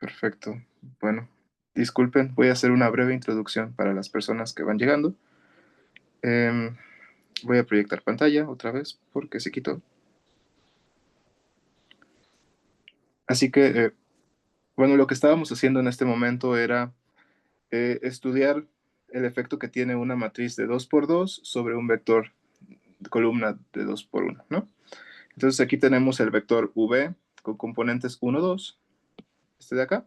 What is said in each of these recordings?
Perfecto. Bueno, disculpen, voy a hacer una breve introducción para las personas que van llegando. Em, Voy a proyectar pantalla otra vez porque se quitó. Así que, bueno, lo que estábamos haciendo en este momento era estudiar el efecto que tiene una matriz de 2 por 2 sobre un vector de columna de 2 por 1, ¿no? Entonces aquí tenemos el vector v con componentes 1, 2, este de acá,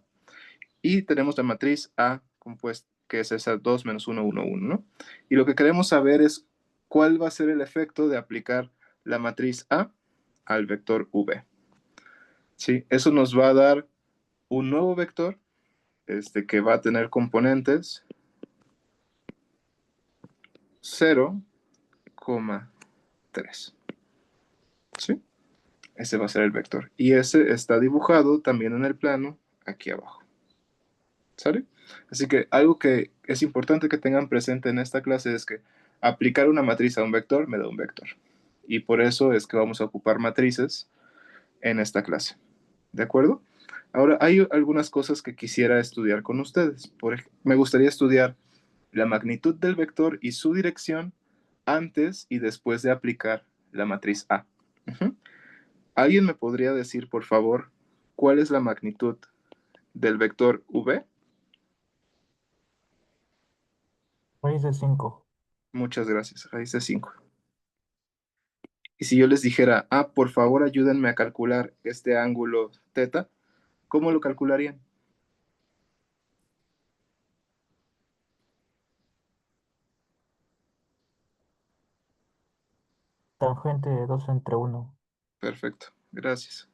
y tenemos la matriz A compuesta, que es esa 2 menos 1, 1, 1, ¿no? Y lo que queremos saber es cuál va a ser el efecto de aplicar la matriz A al vector v. ¿Sí? Eso nos va a dar un nuevo vector que va a tener componentes 0,3. ¿Sí? Ese va a ser el vector. Y ese está dibujado también en el plano aquí abajo. ¿Sale? Así que algo que es importante que tengan presente en esta clase es que aplicar una matriz a un vector me da un vector. Y por eso es que vamos a ocupar matrices en esta clase. ¿De acuerdo? Ahora, hay algunas cosas que quisiera estudiar con ustedes. Me gustaría estudiar la magnitud del vector y su dirección antes y después de aplicar la matriz A. ¿Alguien me podría decir, por favor, cuál es la magnitud del vector v? Raíz de 5. Muchas gracias, raíz de 5. Y si yo les dijera, por favor ayúdenme a calcular este ángulo teta, ¿cómo lo calcularían? Tangente de 2 entre 1. Perfecto, gracias.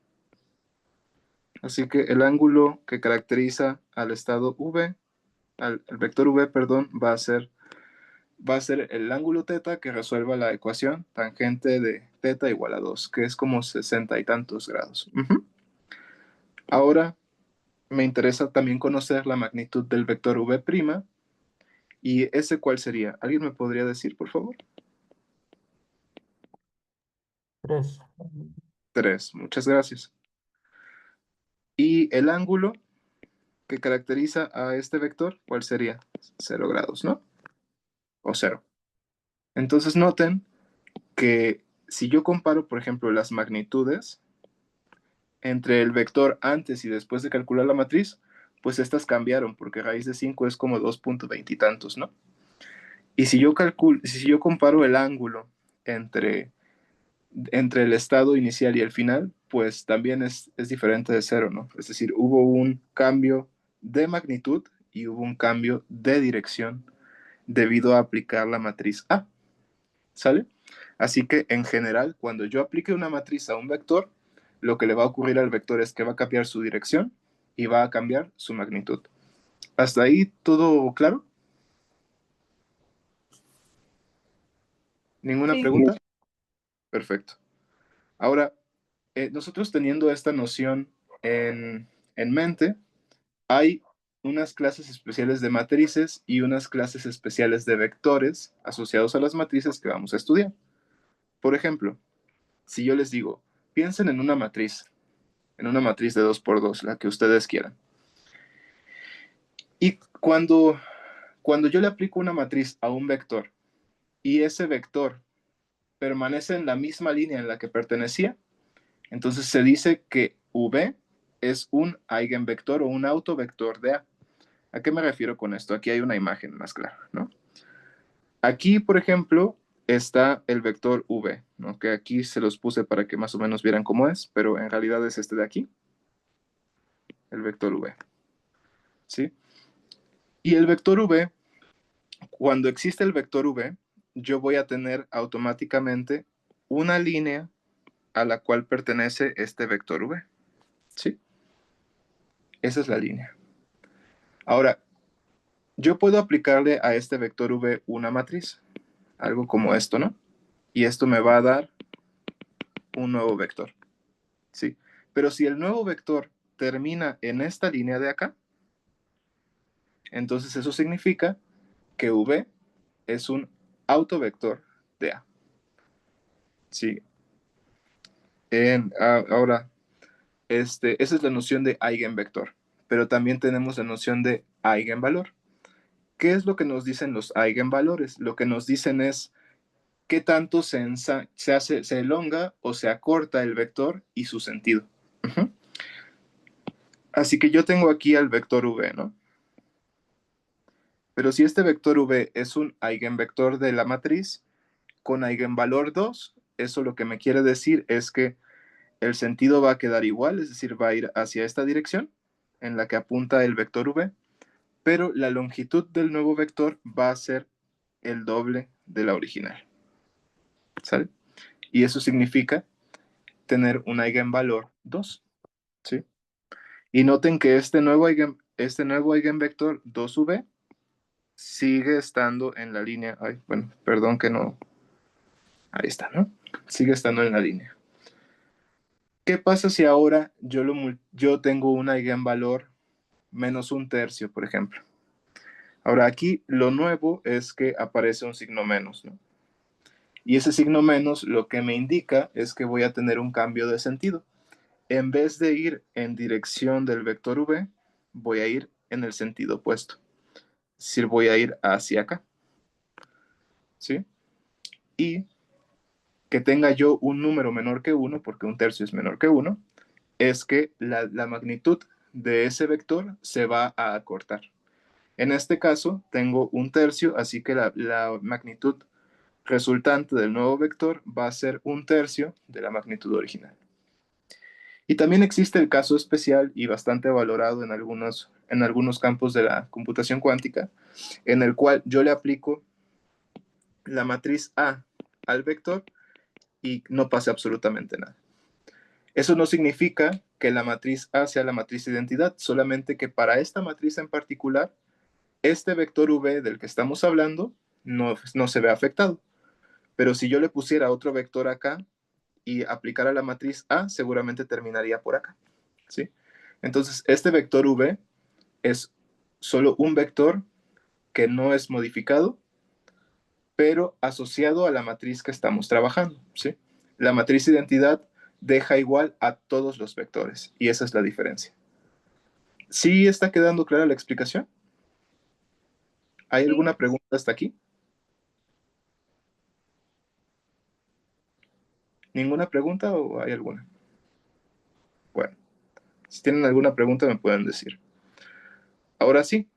Así que el ángulo que caracteriza al estado v, al vector v, perdón, va a ser el ángulo teta que resuelva la ecuación tangente de teta igual a 2, que es como 60 y tantos grados. Ahora me interesa también conocer la magnitud del vector v', y ese cuál sería. ¿Alguien me podría decir, por favor? 3. 3. Muchas gracias. Y el ángulo que caracteriza a este vector, ¿cuál sería? 0 grados, ¿no? O 0. Entonces noten que si yo comparo, por ejemplo, las magnitudes entre el vector antes y después de calcular la matriz, pues estas cambiaron, porque raíz de 5 es como 2,20 y tantos, ¿no? Y si yo comparo el ángulo entre, entre el estado inicial y el final, pues también es diferente de 0, ¿no? Es decir, hubo un cambio de magnitud y hubo un cambio de dirección debido a aplicar la matriz A, ¿sale? Así que en general, cuando yo aplique una matriz a un vector, lo que le va a ocurrir al vector es que va a cambiar su dirección y va a cambiar su magnitud. ¿Hasta ahí todo claro? ¿Ninguna Sí, pregunta? Perfecto. Ahora, nosotros teniendo esta noción en mente, hay unas clases especiales de matrices y unas clases especiales de vectores asociados a las matrices que vamos a estudiar. Por ejemplo, si yo les digo, piensen en una matriz de 2 por 2, la que ustedes quieran. Y cuando yo le aplico una matriz a un vector y ese vector permanece en la misma línea en la que pertenecía, entonces se dice que V es un eigenvector o un autovector de A. ¿A qué me refiero con esto? Aquí hay una imagen más clara, ¿no? Aquí, por ejemplo, está el vector V, ¿no? Que aquí se los puse para que más o menos vieran cómo es, pero en realidad es este de aquí, el vector V, ¿sí? Y el vector V, cuando existe el vector V, yo voy a tener automáticamente una línea a la cual pertenece este vector V, ¿sí? Esa es la línea. Ahora, yo puedo aplicarle a este vector V una matriz, algo como esto, ¿no? Y esto me va a dar un nuevo vector, ¿sí? Pero si el nuevo vector termina en esta línea de acá, entonces eso significa que V es un autovector de A, ¿sí? Ahora, esa es la noción de eigenvector. pero también tenemos la noción de eigenvalor. ¿Qué es lo que nos dicen los eigenvalores? Lo que nos dicen es qué tanto se elonga o se acorta el vector y su sentido. Uh-huh. Así que yo tengo aquí al vector v, ¿no? Pero si este vector v es un eigenvector de la matriz con eigenvalor 2, eso lo que me quiere decir es que el sentido va a quedar igual, es decir, va a ir hacia esta dirección en la que apunta el vector v, pero la longitud del nuevo vector va a ser el doble de la original. ¿Sale? Y eso significa tener un eigenvalor 2. ¿Sí? Y noten que este nuevo eigenvector 2v sigue estando en la línea. Ay, bueno, perdón que no. Ahí está, ¿no? Sigue estando en la línea. ¿Qué pasa si ahora yo tengo un eigenvalor menos un tercio, por ejemplo? Ahora aquí lo nuevo es que aparece un signo menos, ¿no? Y ese signo menos lo que me indica es que voy a tener un cambio de sentido. En vez de ir en dirección del vector v, voy a ir en el sentido opuesto. Es decir, voy a ir hacia acá. ¿Sí? Y que tenga yo un número menor que 1, porque un tercio es menor que 1, es que la magnitud de ese vector se va a acortar. En este caso, tengo un tercio, así que la magnitud resultante del nuevo vector va a ser un tercio de la magnitud original. Y también existe el caso especial y bastante valorado en algunos campos de la computación cuántica, en el cual yo le aplico la matriz A al vector y no pasa absolutamente nada. Eso no significa que la matriz A sea la matriz de identidad, solamente que para esta matriz en particular, este vector v del que estamos hablando no se ve afectado. Pero si yo le pusiera otro vector acá y aplicara la matriz A, seguramente terminaría por acá. ¿Sí? Entonces, este vector v es solo un vector que no es modificado, pero asociado a la matriz que estamos trabajando. ¿Sí? La matriz identidad deja igual a todos los vectores, y esa es la diferencia. ¿Sí está quedando clara la explicación? ¿Hay Sí, alguna pregunta hasta aquí? ¿Ninguna pregunta o hay alguna? Bueno, si tienen alguna pregunta me pueden decir. Ahora sí,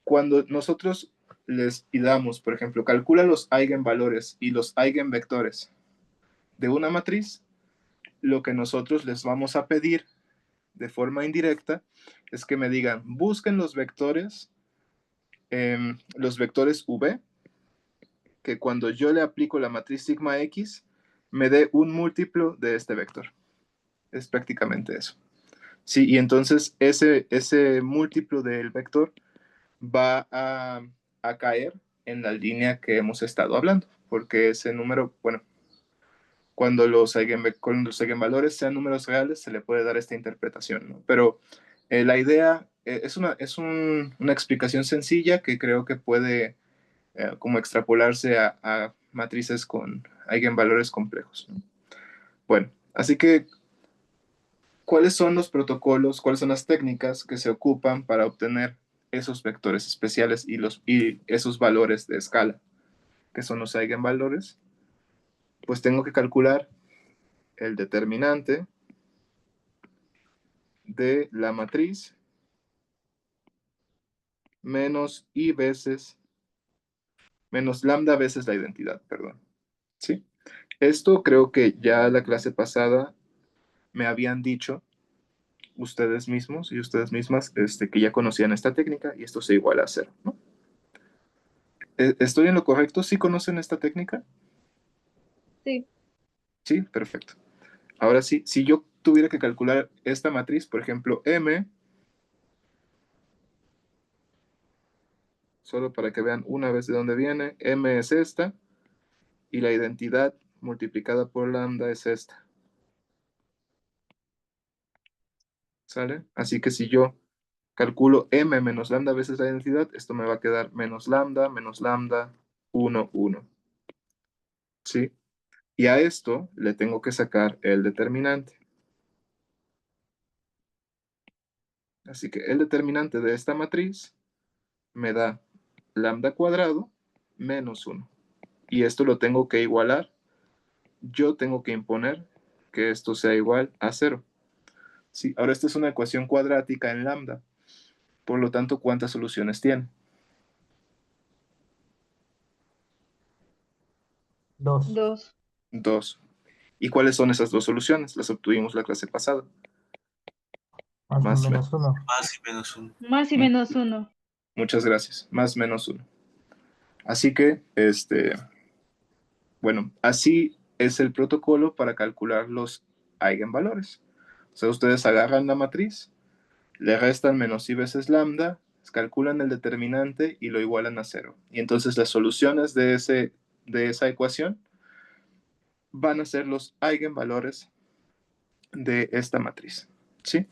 cuando nosotros les pidamos, por ejemplo, calcula los eigenvalores y los eigenvectores de una matriz, lo que nosotros les vamos a pedir de forma indirecta es que me digan, busquen los vectores v, que cuando yo le aplico la matriz sigma x, me dé un múltiplo de este vector. Es prácticamente eso. Sí, y entonces ese múltiplo del vector va a caer en la línea que hemos estado hablando, porque ese número, bueno, cuando los eigenvalores sean números reales, se le puede dar esta interpretación, ¿no? Pero la idea una explicación sencilla que creo que puede como extrapolarse a matrices con eigenvalores complejos, ¿no? Bueno, así que, ¿cuáles son los protocolos, cuáles son las técnicas que se ocupan para obtener esos vectores especiales y esos valores de escala, que son los eigenvalores? Pues tengo que calcular el determinante de la matriz menos i veces, menos lambda veces la identidad, perdón. ¿Sí? Esto creo que ya la clase pasada me habían dicho ustedes mismos y ustedes mismas que ya conocían esta técnica y esto se iguala a cero, ¿no? ¿Estoy en lo correcto? ¿Sí conocen esta técnica? sí. Sí, perfecto. Ahora sí, si yo tuviera que calcular esta matriz, por ejemplo, M, solo para que vean una vez de dónde viene, M es esta, y la identidad multiplicada por lambda es esta. ¿Sale? Así que si yo calculo M menos lambda veces la identidad, esto me va a quedar menos lambda, 1, 1. ¿Sí? Y a esto le tengo que sacar el determinante. Así que el determinante de esta matriz me da lambda cuadrado menos 1. Y esto lo tengo que igualar. Yo tengo que imponer que esto sea igual a 0. Sí, ahora esta es una ecuación cuadrática en lambda. Por lo tanto, ¿cuántas soluciones tiene? 2. 2. 2. ¿Y cuáles son esas dos soluciones? Las obtuvimos la clase pasada. Más Más menos 1. Más y menos 1. Más y menos 1. Muchas gracias. Más menos 1. Así que, bueno, así es el protocolo para calcular los eigenvalores. O sea, ustedes agarran la matriz, le restan menos i veces lambda, calculan el determinante y lo igualan a 0. Y entonces las soluciones de esa ecuación van a ser los eigenvalores de esta matriz. ¿Sí?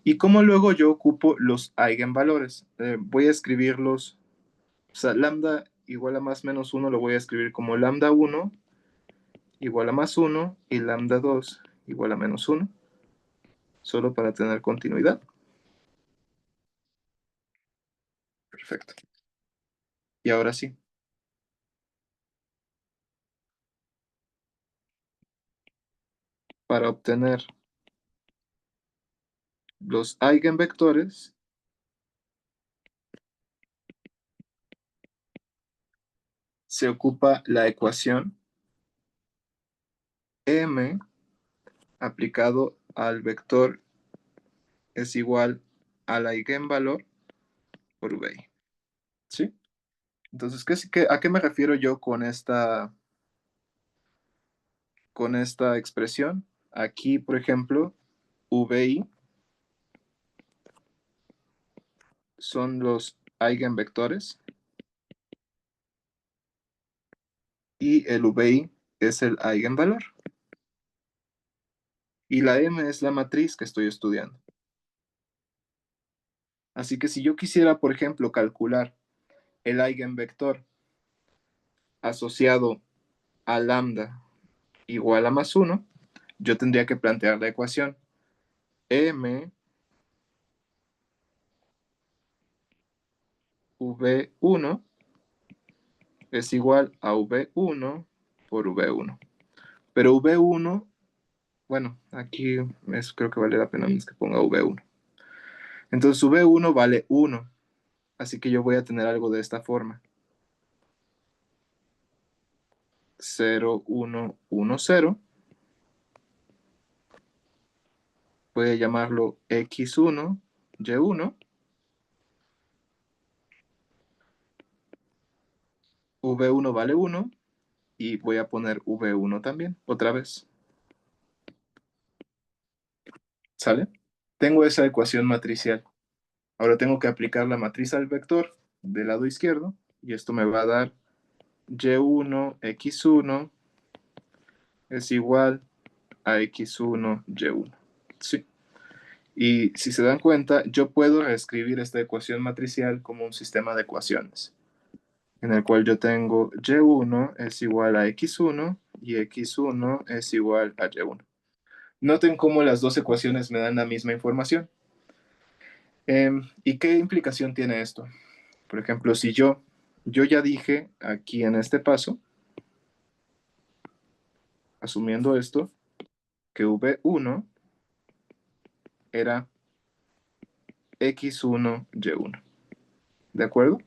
¿Y cómo luego yo ocupo los eigenvalores? Voy a escribirlos, o sea, lambda igual a más menos 1 lo voy a escribir como lambda 1 igual a más 1 y lambda 2 igual a menos 1, solo para tener continuidad. Perfecto. Y ahora sí. Para obtener los eigenvectores, se ocupa la ecuación m aplicado al vector es igual al eigenvalor por v. ¿Sí? Entonces, ¿a qué me refiero yo con esta expresión? Aquí, por ejemplo, vi son los eigenvectores y el vi es el eigenvalor. Y la m es la matriz que estoy estudiando. Así que si yo quisiera, por ejemplo, calcular el eigenvector asociado a lambda igual a más 1, yo tendría que plantear la ecuación m v1 es igual a v1 por v1. Pero v1, bueno, aquí creo que vale la pena más que ponga v1. Entonces v1 vale 1, así que yo voy a tener algo de esta forma. 0, 1, 1, 0. Voy a llamarlo x1, y1. v1 vale 1 y voy a poner v1 también, otra vez. ¿Sale? Tengo esa ecuación matricial. Ahora tengo que aplicar la matriz al vector del lado izquierdo y esto me va a dar y1, x1 es igual a x1, y1. Sí. Y si se dan cuenta, yo puedo reescribir esta ecuación matricial como un sistema de ecuaciones, en el cual yo tengo y1 es igual a x1 y x1 es igual a y1. Noten cómo las dos ecuaciones me dan la misma información. ¿Y qué implicación tiene esto? Por ejemplo, si yo ya dije aquí en este paso, asumiendo esto, que v1 era x1, y1. ¿De acuerdo?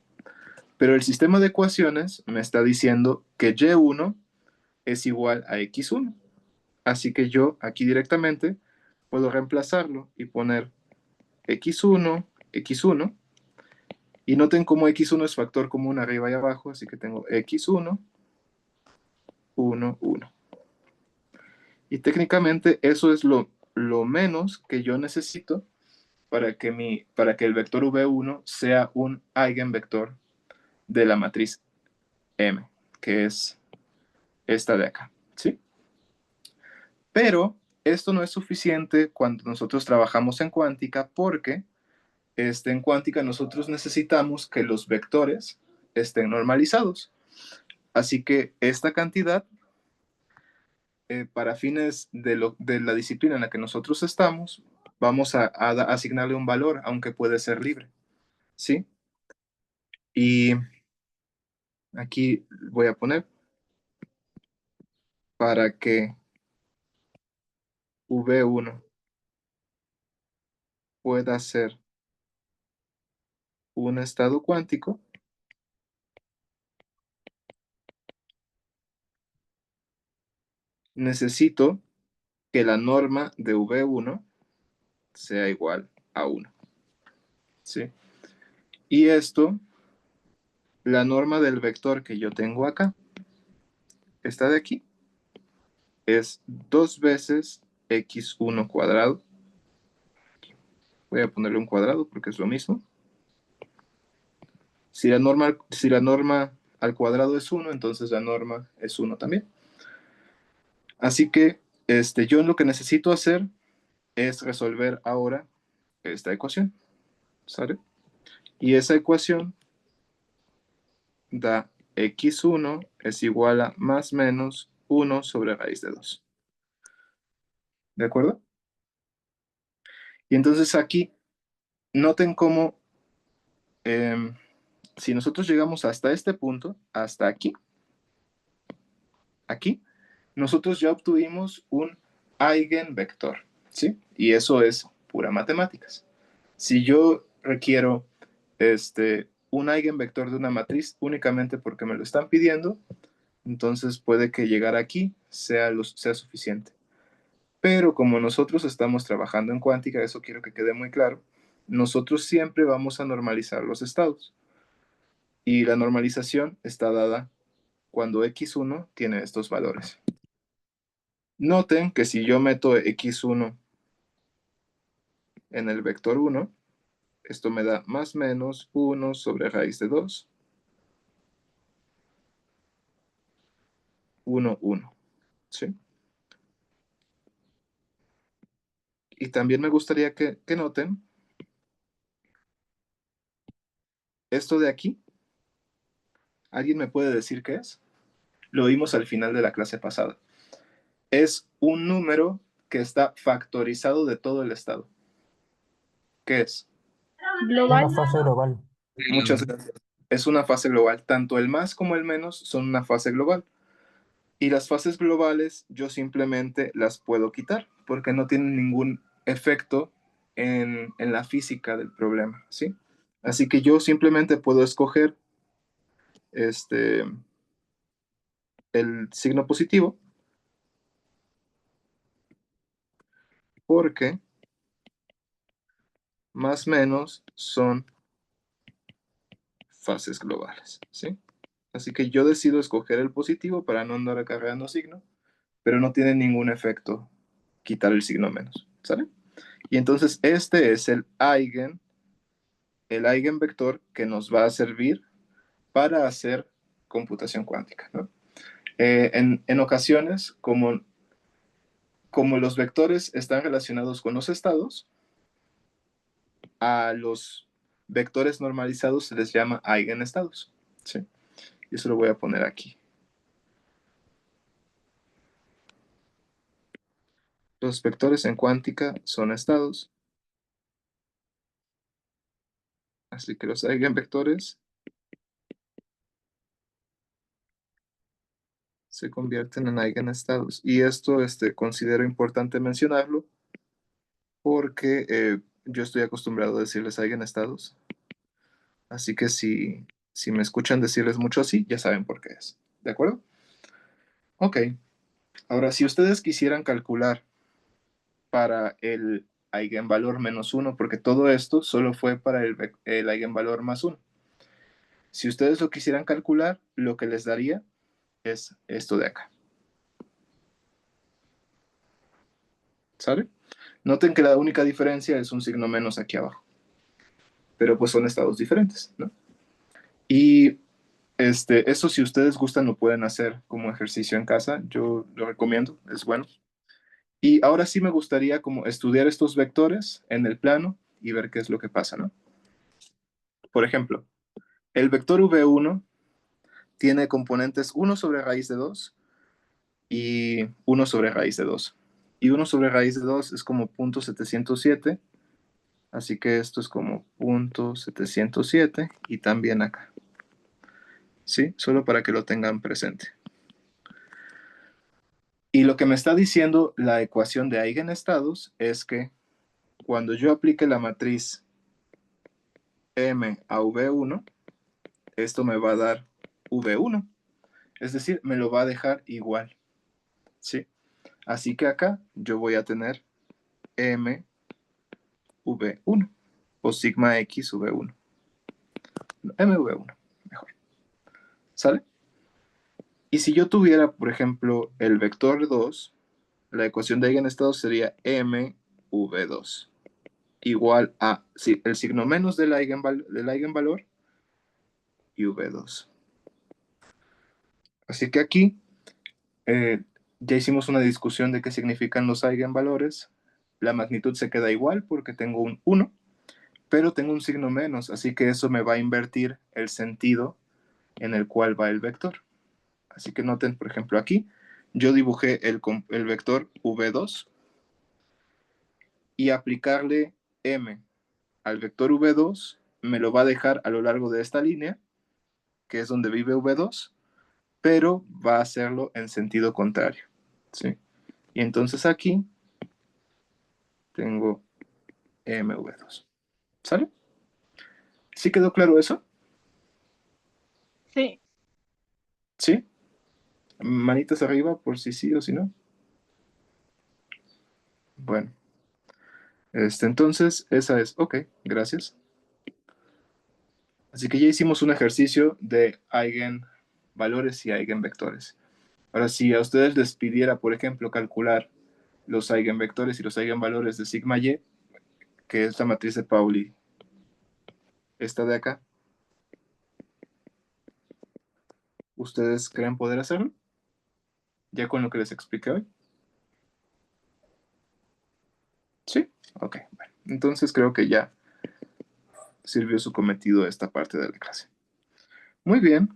Pero el sistema de ecuaciones me está diciendo que y1 es igual a x1. Así que yo aquí directamente puedo reemplazarlo y poner x1, x1. Y noten cómo x1 es factor común arriba y abajo, así que tengo x1, 1, 1. Y técnicamente eso es lo menos que yo necesito para que el vector v1 sea un eigenvector de la matriz M, que es esta de acá, ¿sí? Pero esto no es suficiente cuando nosotros trabajamos en cuántica porque en cuántica nosotros necesitamos que los vectores estén normalizados. Así que esta cantidad, para fines de la disciplina en la que nosotros estamos, vamos a asignarle un valor, aunque puede ser libre, ¿sí? Y aquí voy a poner para que V1 pueda ser un estado cuántico, necesito que la norma de V1 sea igual a 1, ¿sí? Y esto, la norma del vector que yo tengo acá, esta de aquí, es 2 veces x1 cuadrado. Voy a ponerle un cuadrado porque es lo mismo. Si la norma al cuadrado es 1, entonces la norma es 1 también. Así que yo lo que necesito hacer es resolver ahora esta ecuación, ¿sale? Y esa ecuación da x1 es igual a más menos 1 sobre raíz de 2. ¿De acuerdo? Y entonces aquí, noten cómo si nosotros llegamos hasta este punto, hasta aquí, nosotros ya obtuvimos un eigenvector, ¿sí? Y eso es pura matemáticas. Si yo requiero un eigenvector de una matriz únicamente porque me lo están pidiendo, entonces puede que llegar aquí sea suficiente. Pero como nosotros estamos trabajando en cuántica, eso quiero que quede muy claro, nosotros siempre vamos a normalizar los estados. Y la normalización está dada cuando x1 tiene estos valores. Noten que si yo meto x1 en el vector 1, esto me da más menos 1 sobre raíz de 2, 1, 1. ¿Sí? Y también me gustaría que noten esto de aquí. ¿Alguien me puede decir qué es? Lo vimos al final de la clase pasada. Es un número que está factorizado de todo el estado. ¿Qué es? Global. Una fase global. Muchas gracias. Es una fase global. Tanto el más como el menos son una fase global. Y las fases globales yo simplemente las puedo quitar porque no tienen ningún efecto en la física del problema, ¿sí? Así que yo simplemente puedo escoger el signo positivo porque más o menos son fases globales, ¿sí? Así que yo decido escoger el positivo para no andar acarreando signo, pero no tiene ningún efecto quitar el signo menos, ¿sale? Y entonces este es el eigenvector que nos va a servir para hacer computación cuántica, ¿no? En ocasiones, como los vectores están relacionados con los estados, a los vectores normalizados se les llama eigenestados, ¿sí? Y eso lo voy a poner aquí. Los vectores en cuántica son estados. Así que los eigenvectores se convierten en eigenestados. Y esto considero importante mencionarlo porque yo estoy acostumbrado a decirles eigenestados. Así que si me escuchan decirles mucho así, ya saben por qué es. ¿De acuerdo? Ok. Ahora, si ustedes quisieran calcular para el eigenvalor menos 1, porque todo esto solo fue para el eigenvalor más 1. Si ustedes lo quisieran calcular, lo que les daría es esto de acá. ¿Sabe? Noten que la única diferencia es un signo menos aquí abajo. Pero pues son estados diferentes, ¿no? Y eso si ustedes gustan lo pueden hacer como ejercicio en casa. Yo lo recomiendo, es bueno. Y ahora sí me gustaría como estudiar estos vectores en el plano y ver qué es lo que pasa, ¿no? Por ejemplo, el vector V1 tiene componentes 1 sobre raíz de 2 y 1 sobre raíz de 2. Y 1 sobre raíz de 2 es como 0.707. Así que esto es como 0.707 y también acá. ¿Sí? Solo para que lo tengan presente. Y lo que me está diciendo la ecuación de eigenestados es que cuando yo aplique la matriz M a V1, esto me va a dar V1. Es decir, me lo va a dejar igual. ¿Sí? Así que acá yo voy a tener M V1 o sigma X V1. MV1, mejor. ¿Sale? Y si yo tuviera, por ejemplo, el vector 2, la ecuación de eigenestados sería MV2 igual a el signo menos del eigenvalor y V2. Así que aquí ya hicimos una discusión de qué significan los eigenvalores. La magnitud se queda igual porque tengo un 1, pero tengo un signo menos, así que eso me va a invertir el sentido en el cual va el vector. Así que noten, por ejemplo, aquí yo dibujé el vector V2 y aplicarle M al vector V2 me lo va a dejar a lo largo de esta línea, que es donde vive V2, pero va a hacerlo en sentido contrario. ¿Sí? Y entonces aquí tengo MV2. ¿Sale? ¿Sí quedó claro eso? Sí. ¿Sí? Manitas arriba por si sí o si no. Bueno. Entonces, esa es. Ok, gracias. Así que ya hicimos un ejercicio de eigenvalores y eigenvectores. Ahora, si a ustedes les pidiera, por ejemplo, calcular los eigenvectores y los eigenvalores de sigma y, que es la matriz de Pauli, esta de acá, ¿ustedes creen poder hacerlo? ¿Ya con lo que les expliqué hoy? Sí, ok. Bueno, entonces creo que ya sirvió su cometido esta parte de la clase. Muy bien.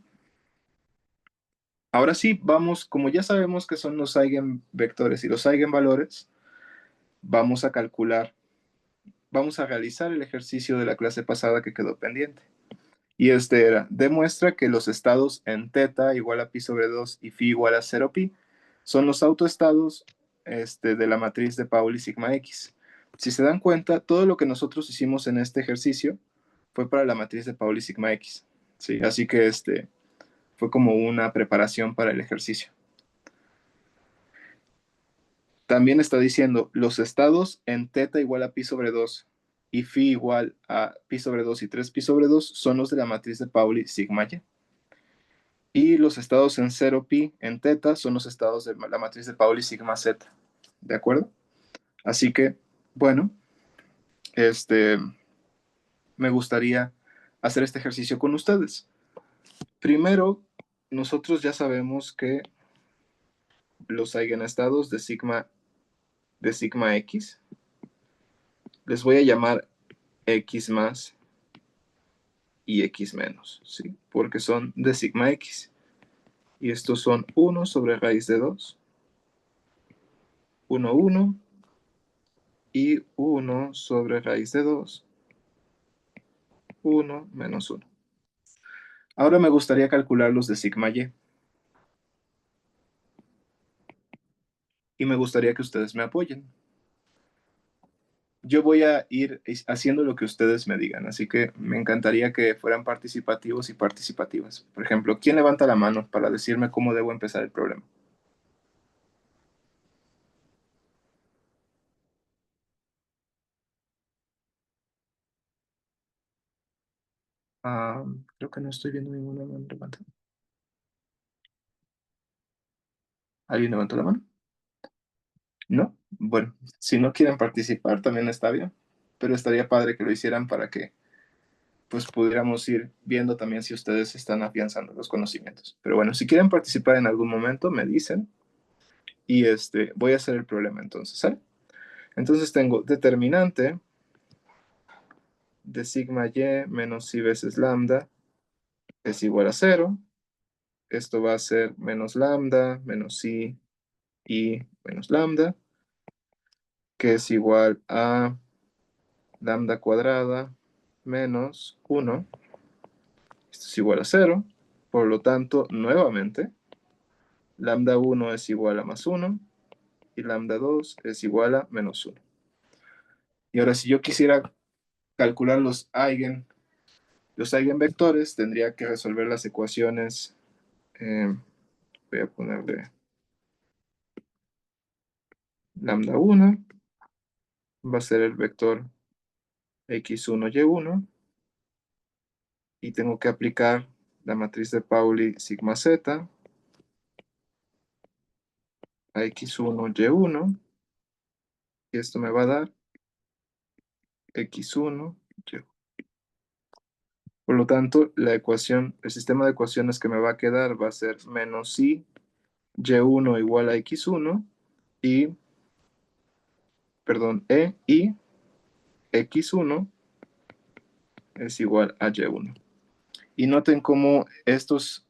Ahora sí, vamos, como ya sabemos que son los eigenvectores y los eigenvalores, vamos a calcular, vamos a realizar el ejercicio de la clase pasada que quedó pendiente. Y este era, demuestra que los estados en θ igual a pi sobre 2 y phi igual a 0 pi son los autoestados de la matriz de Pauli sigma x. Si se dan cuenta, todo lo que nosotros hicimos en este ejercicio fue para la matriz de Pauli sigma x. ¿Sí? Así que fue como una preparación para el ejercicio. También está diciendo, los estados en θ igual a pi sobre 2 y phi igual a pi sobre 2 y 3 pi sobre 2 son los de la matriz de Pauli sigma y. Y los estados en 0 pi en θ son los estados de la matriz de Pauli sigma z. ¿De acuerdo? Así que, bueno, me gustaría hacer este ejercicio con ustedes. Primero, nosotros ya sabemos que los eigenestados de sigma x les voy a llamar x más y x menos, ¿sí? Porque son de sigma x. Y estos son 1 sobre raíz de 2, 1, 1, y 1 sobre raíz de 2, 1 menos 1. Ahora me gustaría calcular los de sigma y. Y me gustaría que ustedes me apoyen. Yo voy a ir haciendo lo que ustedes me digan, así que me encantaría que fueran participativos y participativas. Por ejemplo, ¿quién levanta la mano para decirme cómo debo empezar el problema? Ah, creo que no estoy viendo ninguna mano levantada. ¿Alguien levantó la mano? ¿No? Bueno, si no quieren participar también está bien, pero estaría padre que lo hicieran para que pues pudiéramos ir viendo también si ustedes están afianzando los conocimientos. Pero bueno, si quieren participar en algún momento, me dicen y voy a hacer el problema entonces, ¿sale? Entonces tengo determinante de sigma y menos i veces lambda es igual a 0. Esto va a ser menos lambda menos i menos lambda. que es igual a lambda cuadrada menos 1. Esto es igual a 0. Por lo tanto, nuevamente, lambda 1 es igual a más 1 y lambda 2 es igual a menos 1. Y ahora, si yo quisiera calcular los eigenvectores, tendría que resolver las ecuaciones. Voy a ponerle lambda 1, va a ser el vector x1, y1, y tengo que aplicar la matriz de Pauli sigma z a x1, y1, y esto me va a dar x1, y1. Por lo tanto, la ecuación, el sistema de ecuaciones que me va a quedar va a ser menos i y1 igual a x1 y, perdón, y x1 es igual a y1. Y noten cómo estos,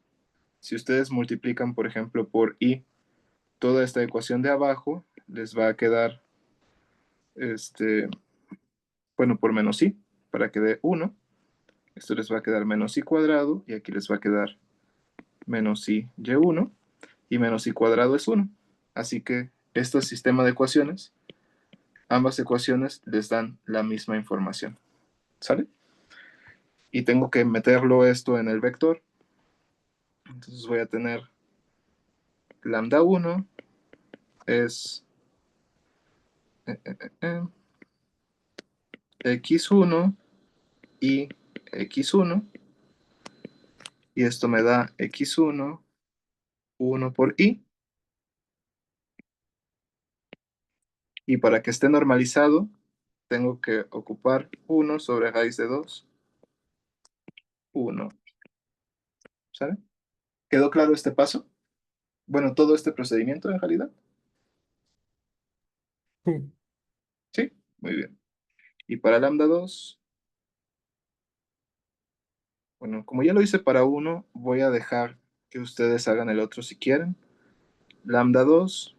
si ustedes multiplican, por ejemplo, por i, toda esta ecuación de abajo les va a quedar, bueno, por menos i, para que dé 1. Esto les va a quedar menos i cuadrado, y aquí les va a quedar menos i y1, y menos i cuadrado es 1. Así que este sistema de ecuaciones, ambas ecuaciones les dan la misma información. ¿Sale? Y tengo que meterlo esto en el vector. Entonces voy a tener lambda 1 es x1 y x1. Y esto me da x1, 1 por i. Y para que esté normalizado, tengo que ocupar 1 sobre raíz de 2. 1. ¿Sale? ¿Quedó claro este paso? Bueno, todo este procedimiento en realidad. Sí. Sí, muy bien. Y para lambda 2, bueno, como ya lo hice para 1, voy a dejar que ustedes hagan el otro si quieren. Lambda 2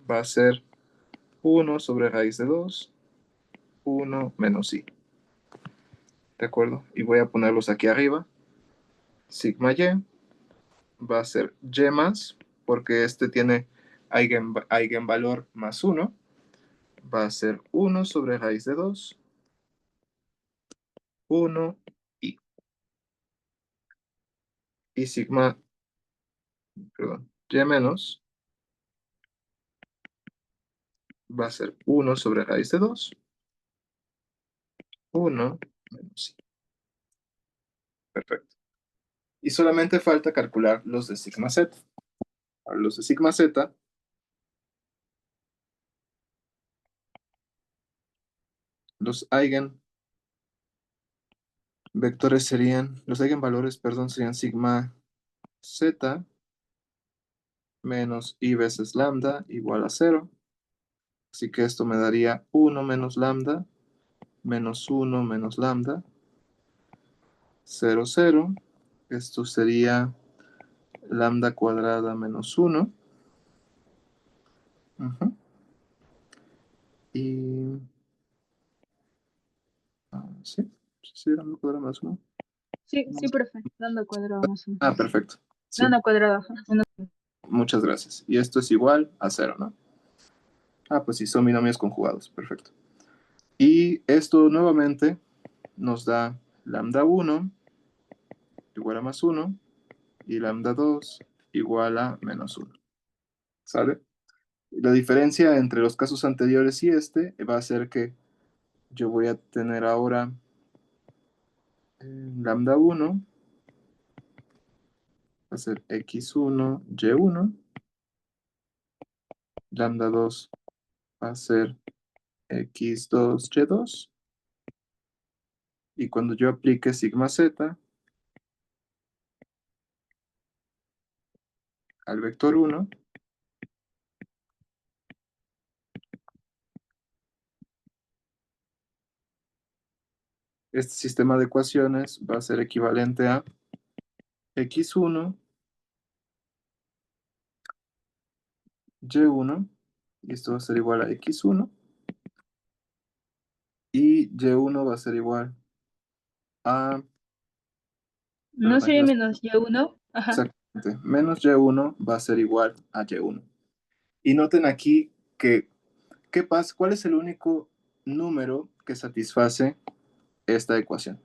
va a ser 1 sobre raíz de 2, 1 menos i. ¿De acuerdo? Y voy a ponerlos aquí arriba. Sigma y va a ser y más, porque este tiene eigenvalor más 1. Va a ser 1 sobre raíz de 2, 1 i. Y sigma, perdón, y menos va a ser 1 sobre raíz de 2, 1 menos i. Perfecto. Y solamente falta calcular los de sigma z. Para los de sigma z, los eigenvectores serían, los eigenvalores, perdón, serían sigma z menos i veces lambda igual a 0. Así que esto me daría 1 menos lambda menos 1 menos lambda, 0, 0. Esto sería lambda cuadrada menos 1. Y... ¿sí? ¿Sí, lambda cuadrada menos 1? Sí, sí, profe. Dando cuadrado más uno. Perfecto. Sí, Dando cuadrado, ajá. muchas gracias. Y esto es igual a 0, ¿no? Pues sí, son binomios conjugados. Perfecto. Y esto nuevamente nos da lambda 1 igual a más 1 y lambda 2 igual a menos 1. ¿Sale? La diferencia entre los casos anteriores y este va a ser que yo voy a tener ahora lambda 1 va a ser x1, y1. Lambda 2 va a ser x2, y2. Y cuando yo aplique sigma z al vector 1, este sistema de ecuaciones va a ser equivalente a x1, y1 Y esto va a ser igual a x1. Y y1 va a ser igual a... ¿No perdón, aquí sería las- menos y1? Ajá. exactamente. Menos y1 va a ser igual a y1. Y noten aquí que, ¿qué pasa? ¿Cuál es el único número que satisface esta ecuación?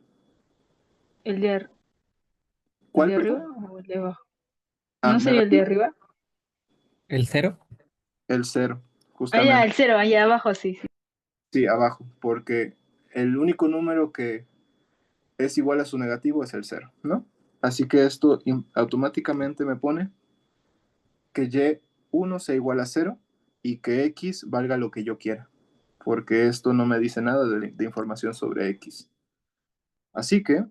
¿El de, el ¿Cuál, de arriba perdón? o el de abajo? Ah, ¿No sería el de negativo. arriba? ¿El cero? El cero, Ah, ya, justamente. el cero, allá abajo, sí, sí. Sí, abajo, porque el único número que es igual a su negativo es el cero, ¿no? Así que esto automáticamente me pone que y1 sea igual a cero y que x valga lo que yo quiera, porque esto no me dice nada de información sobre x. Así que,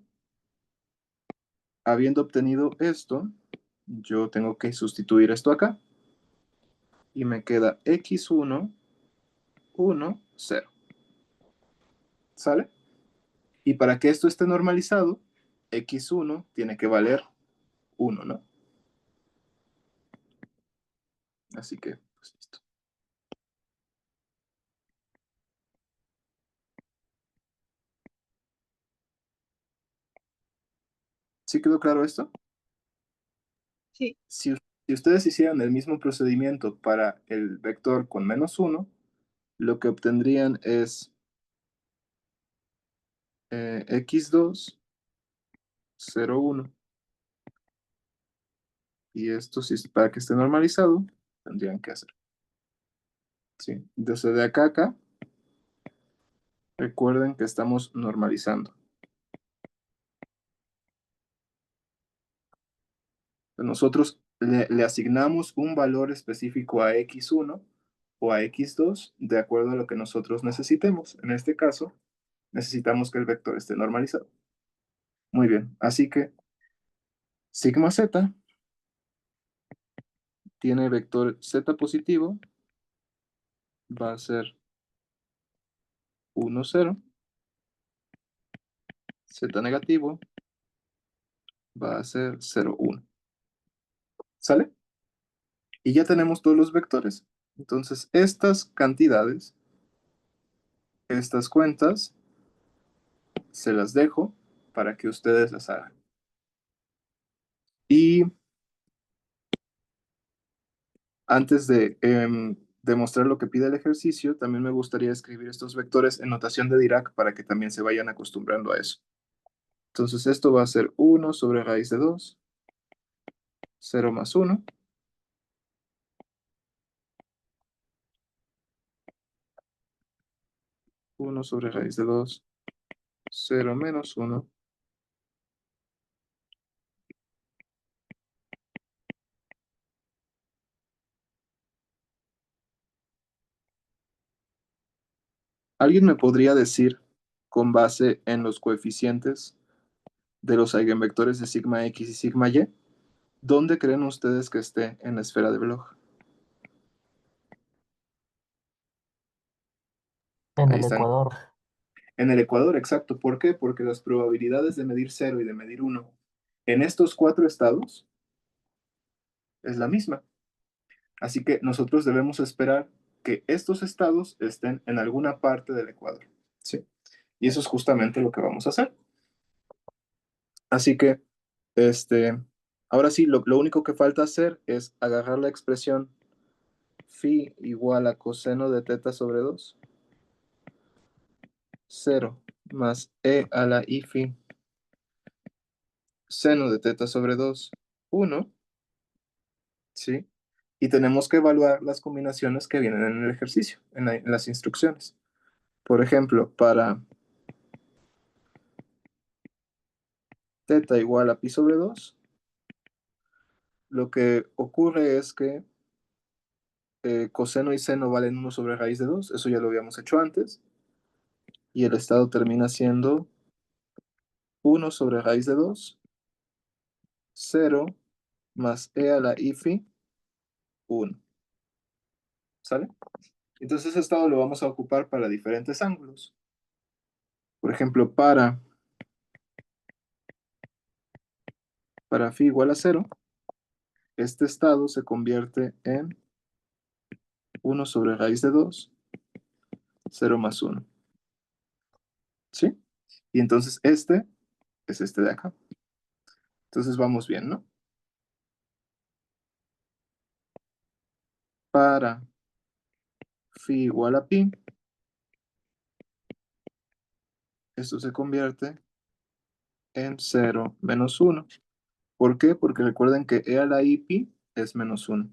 habiendo obtenido esto, yo tengo que sustituir esto acá y me queda x1, 1, 0. ¿Sale? Y para que esto esté normalizado, x1 tiene que valer 1, ¿no? Así que, pues listo. ¿Sí quedó claro esto? Sí. Si ustedes hicieran el mismo procedimiento para el vector con menos 1, lo que obtendrían es x2, 0, 1. Y esto, si es para que esté normalizado, tendrían que hacer. ¿Sí? Desde de acá a acá, recuerden que estamos normalizando. Nosotros le asignamos un valor específico a x1 o a x2 de acuerdo a lo que nosotros necesitemos. En este caso, necesitamos que el vector esté normalizado. Muy bien, así que sigma z tiene vector z positivo, va a ser 1, 0, z negativo va a ser 0, 1. ¿Sale? Y ya tenemos todos los vectores. Entonces, estas cantidades, estas cuentas, se las dejo para que ustedes las hagan. Y antes de demostrar lo que pide el ejercicio, también me gustaría escribir estos vectores en notación de Dirac para que también se vayan acostumbrando a eso. Entonces, esto va a ser 1 sobre raíz de 2, 0 más 1. 1 sobre raíz de 2, 0 menos 1. ¿Alguien me podría decir, con base en los coeficientes de los eigenvectores de sigma x y sigma y, dónde creen ustedes que esté en la esfera de Bloch? En Ahí el están. Ecuador. En el ecuador, exacto. ¿Por qué? Porque las probabilidades de medir 0 y de medir 1 en estos 4 estados es la misma. Así que nosotros debemos esperar que estos estados estén en alguna parte del ecuador. ¿Sí? Y eso es justamente lo que vamos a hacer. Así que, ahora sí, lo único que falta hacer es agarrar la expresión phi igual a coseno de teta sobre 2, 0 más e a la i phi seno de teta sobre 2, 1, ¿sí? Y tenemos que evaluar las combinaciones que vienen en el ejercicio, en las instrucciones. Por ejemplo, para teta igual a pi sobre 2, lo que ocurre es que coseno y seno valen 1 sobre raíz de 2, eso ya lo habíamos hecho antes, y el estado termina siendo 1 sobre raíz de 2, 0 más e a la i phi 1. ¿Sale? Entonces ese estado lo vamos a ocupar para diferentes ángulos. Por ejemplo, para phi igual a 0, este estado se convierte en 1 sobre raíz de 2, 0 más 1. ¿Sí? Y entonces este es este de acá. Entonces vamos bien, ¿no? Para phi igual a pi, esto se convierte en 0 menos 1. ¿Por qué? Porque recuerden que e a la i pi es menos 1.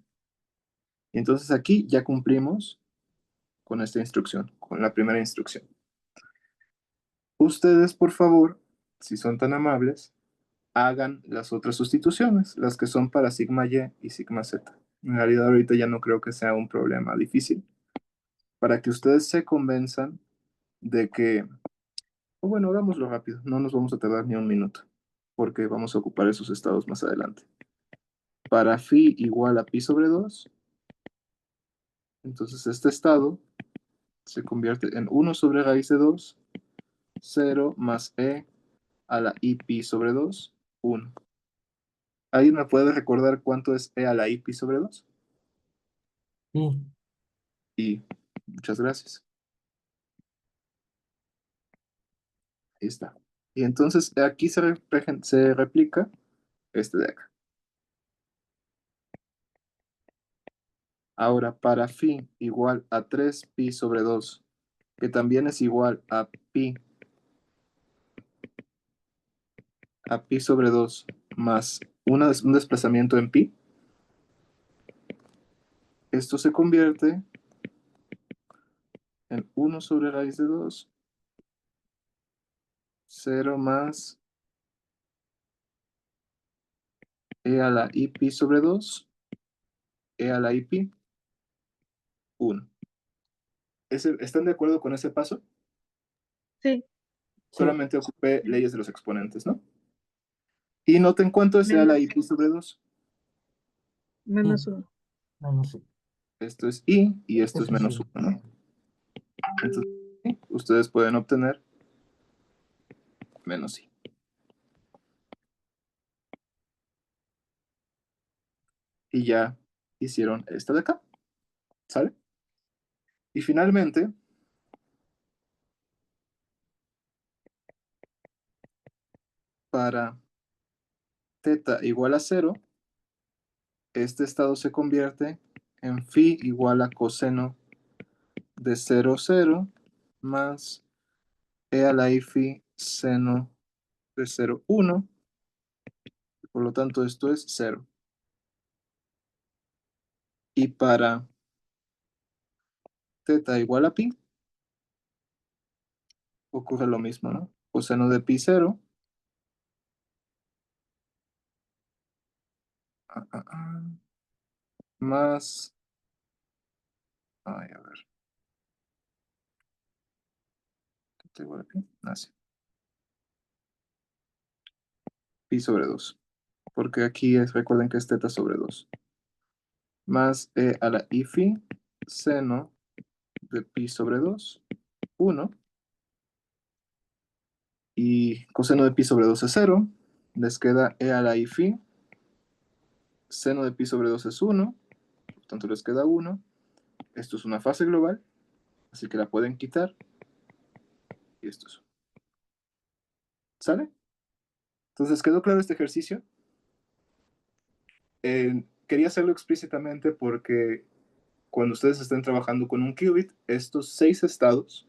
Y entonces aquí ya cumplimos con esta instrucción, con la primera instrucción. Ustedes, por favor, si son tan amables, hagan las otras sustituciones, las que son para sigma y y sigma z. En realidad ahorita ya no creo que sea un problema difícil. Para que ustedes se convenzan de que, o bueno, hagámoslo rápido, no nos vamos a tardar ni un minuto, porque vamos a ocupar esos estados más adelante. Para phi igual a pi sobre 2, entonces este estado se convierte en 1 sobre raíz de 2, 0 más e a la i pi sobre 2, 1. ¿Alguien me puede recordar cuánto es e a la i pi sobre 2? Sí. Y muchas gracias. Ahí está. Y entonces aquí se replica este de acá. Ahora, para phi igual a 3 pi sobre 2, que también es igual a pi sobre 2 más un desplazamiento en pi, esto se convierte en 1 sobre raíz de 2, 0 más e a la i pi sobre 2, e a la i pi, 1. ¿Están de acuerdo con ese paso? Sí, Sí. Solamente ocupé leyes de los exponentes, ¿no? Y noten cuánto es e a la i menos, pi sobre 2. menos 1. No sé. Esto es i y esto es Eso sí. menos 1, ¿no? Entonces, ustedes pueden obtener menos i. Y ya hicieron esta de acá, ¿sale? Y finalmente, para θ igual a 0, este estado se convierte en phi igual a coseno de 0, 0, más e a la i phi seno de 0, 1. Por lo tanto, esto es 0. Y para θ igual a pi, ocurre lo mismo, ¿no? Coseno de pi 0, más, ay, a ver, θ igual a pi, así, pi sobre 2. Porque aquí recuerden que es θ sobre 2. Más e a la i phi seno de pi sobre 2, 1. Y coseno de pi sobre 2 es 0. Les queda e a la i phi. Seno de pi sobre 2 es 1. Por tanto, les queda 1. Esto es una fase global, así que la pueden quitar. Y esto es. ¿Sale? Entonces, ¿quedó claro este ejercicio? Quería hacerlo explícitamente porque cuando ustedes estén trabajando con un qubit, estos 6 estados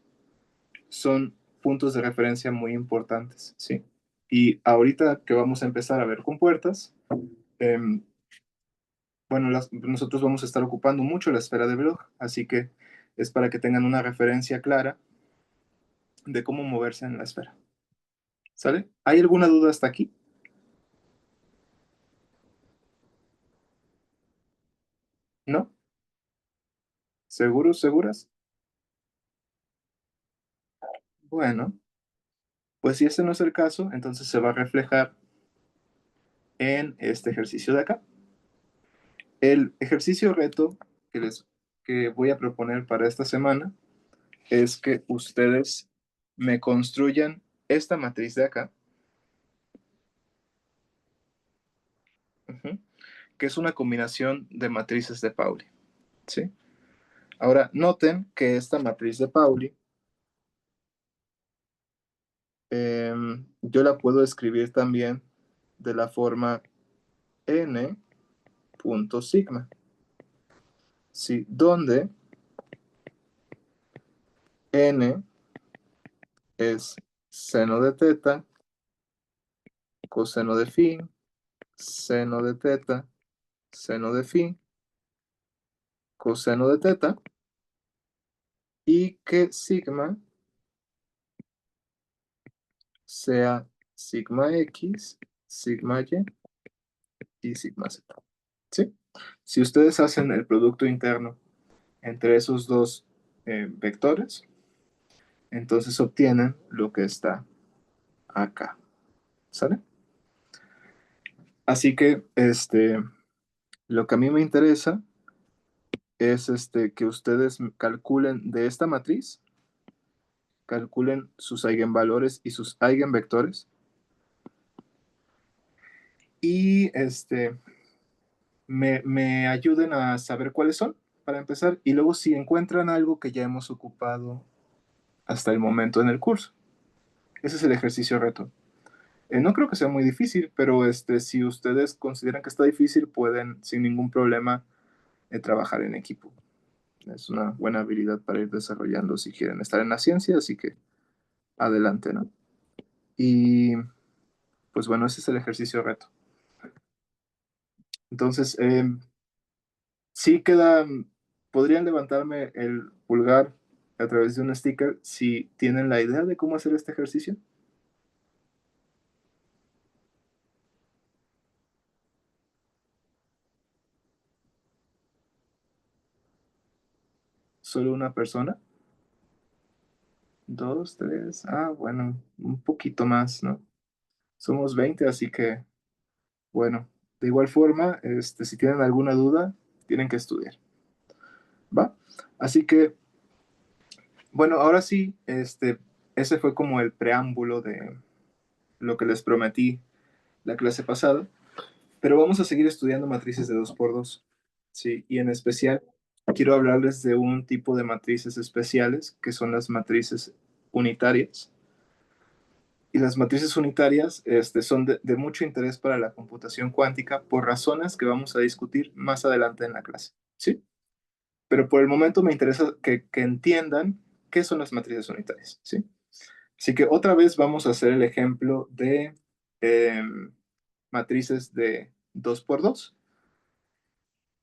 son puntos de referencia muy importantes, ¿sí? Y ahorita que vamos a empezar a ver compuertas, bueno, nosotros vamos a estar ocupando mucho la esfera de Bloch, así que es para que tengan una referencia clara de cómo moverse en la esfera. ¿Sale? ¿Hay alguna duda hasta aquí? ¿No? ¿Seguros, seguras? Bueno, pues si ese no es el caso, entonces se va a reflejar en este ejercicio de acá. El ejercicio reto que voy a proponer para esta semana es que ustedes me construyan esta matriz de acá, que es una combinación de matrices de Pauli, ¿sí? Ahora, noten que esta matriz de Pauli, yo la puedo escribir también de la forma n.sigma, ¿sí? Donde n es seno de teta, coseno de phi, seno de teta, seno de phi, coseno de teta, y que sigma sea sigma x, sigma y sigma z. ¿Sí? Si ustedes hacen el producto interno entre esos dos vectores, entonces obtienen lo que está acá. ¿Sale? Así que lo que a mí me interesa es que ustedes calculen de esta matriz, calculen sus eigenvalores y sus eigenvectores y me ayuden a saber cuáles son para empezar y luego si encuentran algo que ya hemos ocupado hasta el momento en el curso. Ese es el ejercicio reto. No creo que sea muy difícil, pero si ustedes consideran que está difícil, pueden sin ningún problema trabajar en equipo. Es una buena habilidad para ir desarrollando si quieren estar en la ciencia, así que adelante, ¿no? Y pues bueno, ese es el ejercicio reto. Entonces, sí queda, podrían levantarme el pulgar a través de un sticker si tienen la idea de cómo hacer este ejercicio. Solo una persona. Dos, tres. Ah, bueno, un poquito más, ¿no? Somos 20, así que, bueno, de igual forma, si tienen alguna duda, tienen que estudiar. ¿Va? Así que, bueno, ahora sí, ese fue como el preámbulo de lo que les prometí la clase pasada, pero vamos a seguir estudiando matrices de 2 por 2, ¿sí? Y en especial, quiero hablarles de un tipo de matrices especiales, que son las matrices unitarias. Y las matrices unitarias son de mucho interés para la computación cuántica por razones que vamos a discutir más adelante en la clase, ¿sí? Pero por el momento me interesa que entiendan qué son las matrices unitarias, ¿sí? Así que otra vez vamos a hacer el ejemplo de matrices de 2 por 2.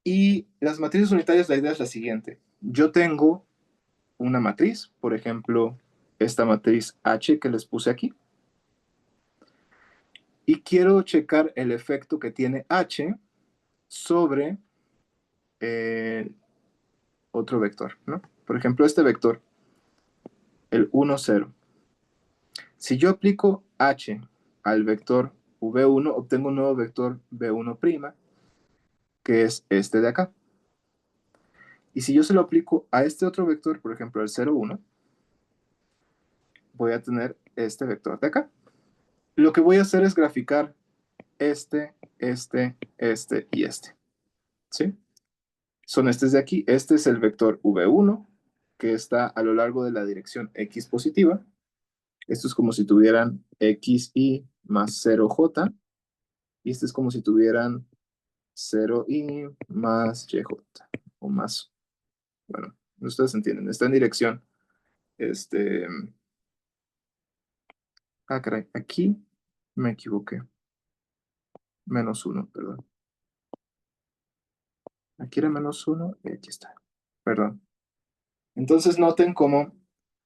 Y las matrices unitarias, la idea es la siguiente. Yo tengo una matriz, por ejemplo, esta matriz H que les puse aquí, y quiero checar el efecto que tiene H sobre otro vector, ¿no? Por ejemplo, este vector, el 1, 0. Si yo aplico H al vector V1, obtengo un nuevo vector V1', que es este de acá. Y si yo se lo aplico a este otro vector, por ejemplo, el 0, 1, voy a tener este vector de acá. Lo que voy a hacer es graficar este y este. ¿Sí? Son estos de aquí. Este es el vector V1, que está a lo largo de la dirección X positiva. Esto es como si tuvieran XY más 0J. Y este es como si tuvieran 0Y más YJ. O más, bueno, ustedes entienden. Está en dirección. Caray, aquí me equivoqué. -1, perdón. Aquí era -1 y aquí está. Perdón. Entonces noten cómo,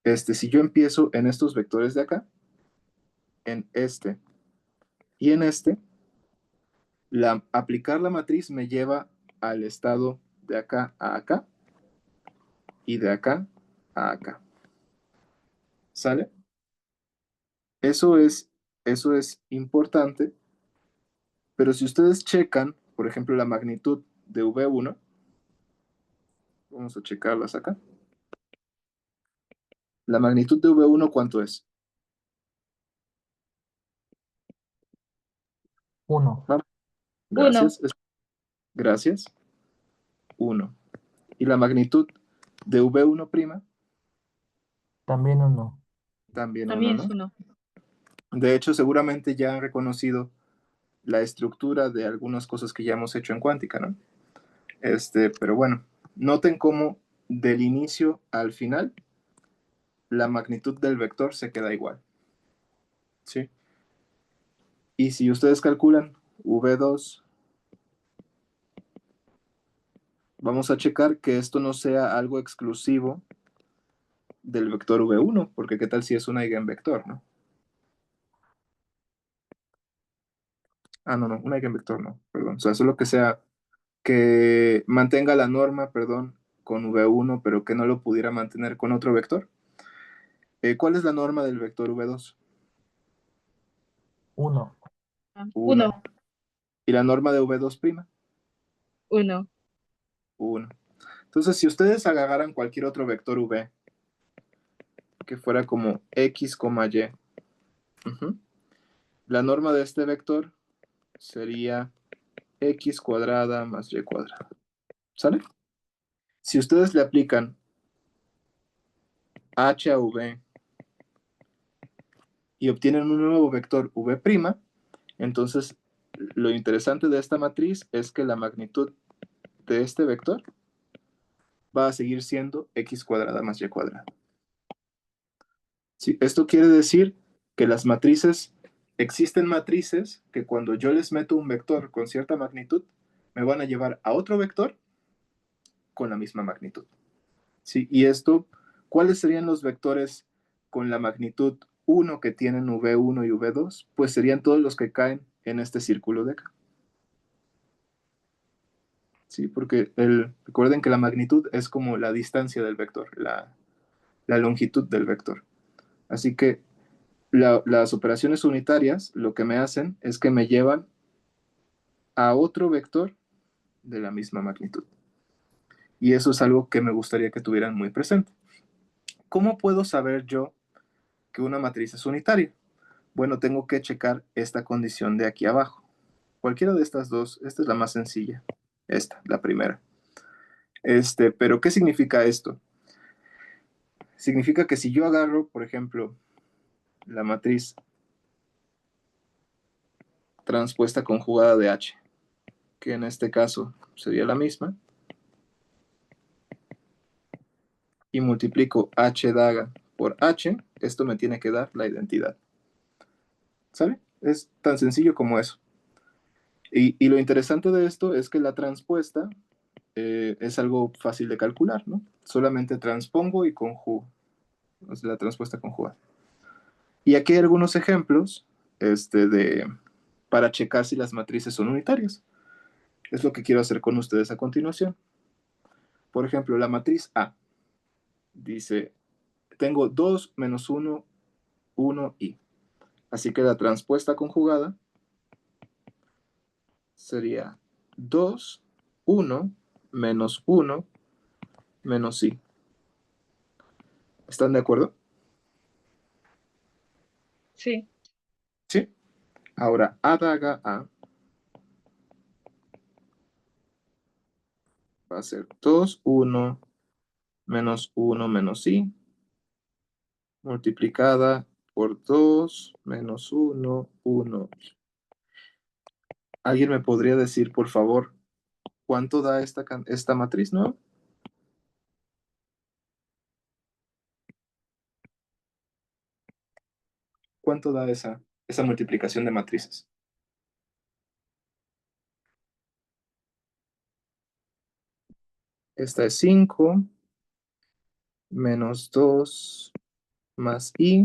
si yo empiezo en estos vectores de acá, en este y en este, aplicar la matriz me lleva al estado de acá a acá y de acá a acá. ¿Sale? Eso es importante, pero si ustedes checan, por ejemplo, la magnitud de V1, vamos a checarlas acá. La magnitud de V1, ¿cuánto es? 1. Uno. Gracias. Gracias. 1. Y la magnitud de V1', También uno. también 1, También ¿no? es 1. De hecho, seguramente ya han reconocido la estructura de algunas cosas que ya hemos hecho en cuántica, ¿no? Pero bueno, noten cómo del inicio al final la magnitud del vector se queda igual, ¿sí? Y si ustedes calculan V2, vamos a checar que esto no sea algo exclusivo del vector V1, porque qué tal si es un eigenvector, ¿no? No, un eigenvector no, perdón. O sea, solo que sea, que mantenga la norma, perdón, con V1, pero que no lo pudiera mantener con otro vector. ¿Cuál es la norma del vector V2? Uno. 1. 1. ¿Y la norma de V2'? 1. 1. Entonces, si ustedes agarraran cualquier otro vector V, que fuera como X, Y, la norma de este vector sería X cuadrada más Y cuadrada. ¿Sale? Si ustedes le aplican H a V y obtienen un nuevo vector V', entonces lo interesante de esta matriz es que la magnitud de este vector va a seguir siendo X cuadrada más Y cuadrada. Sí, esto quiere decir que existen matrices que cuando yo les meto un vector con cierta magnitud, me van a llevar a otro vector con la misma magnitud. ¿Sí? Y esto, ¿cuáles serían los vectores con la magnitud 1 que tienen V1 y V2? Pues serían todos los que caen en este círculo de acá. ¿Sí? Porque recuerden que la magnitud es como la distancia del vector, la longitud del vector. Así que las operaciones unitarias lo que me hacen es que me llevan a otro vector de la misma magnitud. Y eso es algo que me gustaría que tuvieran muy presente. ¿Cómo puedo saber yo que una matriz es unitaria? Bueno, tengo que checar esta condición de aquí abajo. Cualquiera de estas dos, esta es la más sencilla. Esta, la primera. Pero ¿qué significa esto? Significa que si yo agarro, por ejemplo, la matriz transpuesta conjugada de H, que en este caso sería la misma, y multiplico H daga por H, esto me tiene que dar la identidad. ¿Sabe? Es tan sencillo como eso. Y lo interesante de esto es que la transpuesta es algo fácil de calcular, ¿no? Solamente transpongo y conjugo. Es la transpuesta conjugada. Y aquí hay algunos ejemplos para checar si las matrices son unitarias. Es lo que quiero hacer con ustedes a continuación. Por ejemplo, la matriz A dice, tengo 2 menos 1, 1 y. Así que la transpuesta conjugada sería 2, 1, menos 1, menos i. ¿Están de acuerdo? Sí. Sí. Ahora, A daga A va a ser 2, 1, menos 1, menos i, multiplicada por 2, menos 1, 1. ¿Alguien me podría decir, por favor, cuánto da esta matriz, no? ¿Cuánto da esa multiplicación de matrices? Esta es 5 menos 2 más i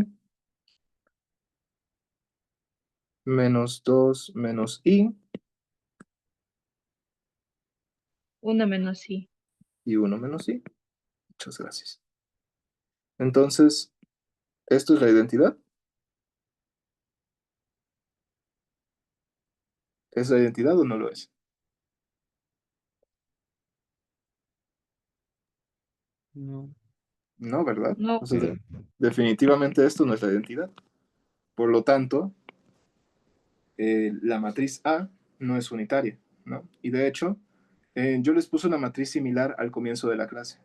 menos 2 menos i 1 menos i. y 1 menos i. Muchas gracias. Entonces, ¿esto es la identidad? ¿Es la identidad o no lo es? No. No, ¿verdad? No. O sea, definitivamente esto no es la identidad. Por lo tanto, la matriz A no es unitaria, ¿no? Y de hecho, yo les puse una matriz similar al comienzo de la clase.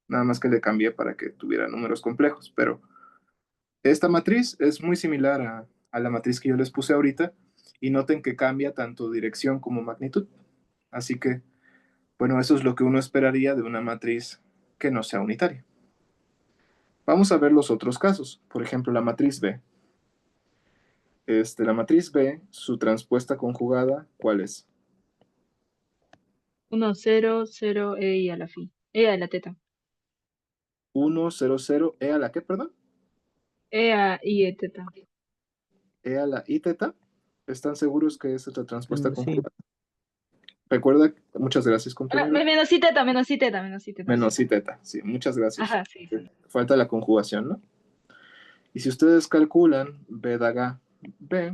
Nada más que le cambié para que tuviera números complejos, pero esta matriz es muy similar a la matriz que yo les puse ahorita y noten que cambia tanto dirección como magnitud. Así que, bueno, eso es lo que uno esperaría de una matriz que no sea unitaria. Vamos a ver los otros casos. Por ejemplo, la matriz B. La matriz B, su transpuesta conjugada, ¿cuál es? 1, 0, 0, e y a la fin. E a la teta. 1, 0, 0, ¿e a la qué, perdón? E a y e teta. ¿E a la i teta? ¿Están seguros que es la transpuesta Sí. conjugada? Recuerda, muchas gracias, Ah, compañero. menos y teta, menos y teta, menos y teta. Menos i teta, sí, muchas gracias. Ajá, sí, sí. Falta la conjugación, ¿no? Y si ustedes calculan B daga B,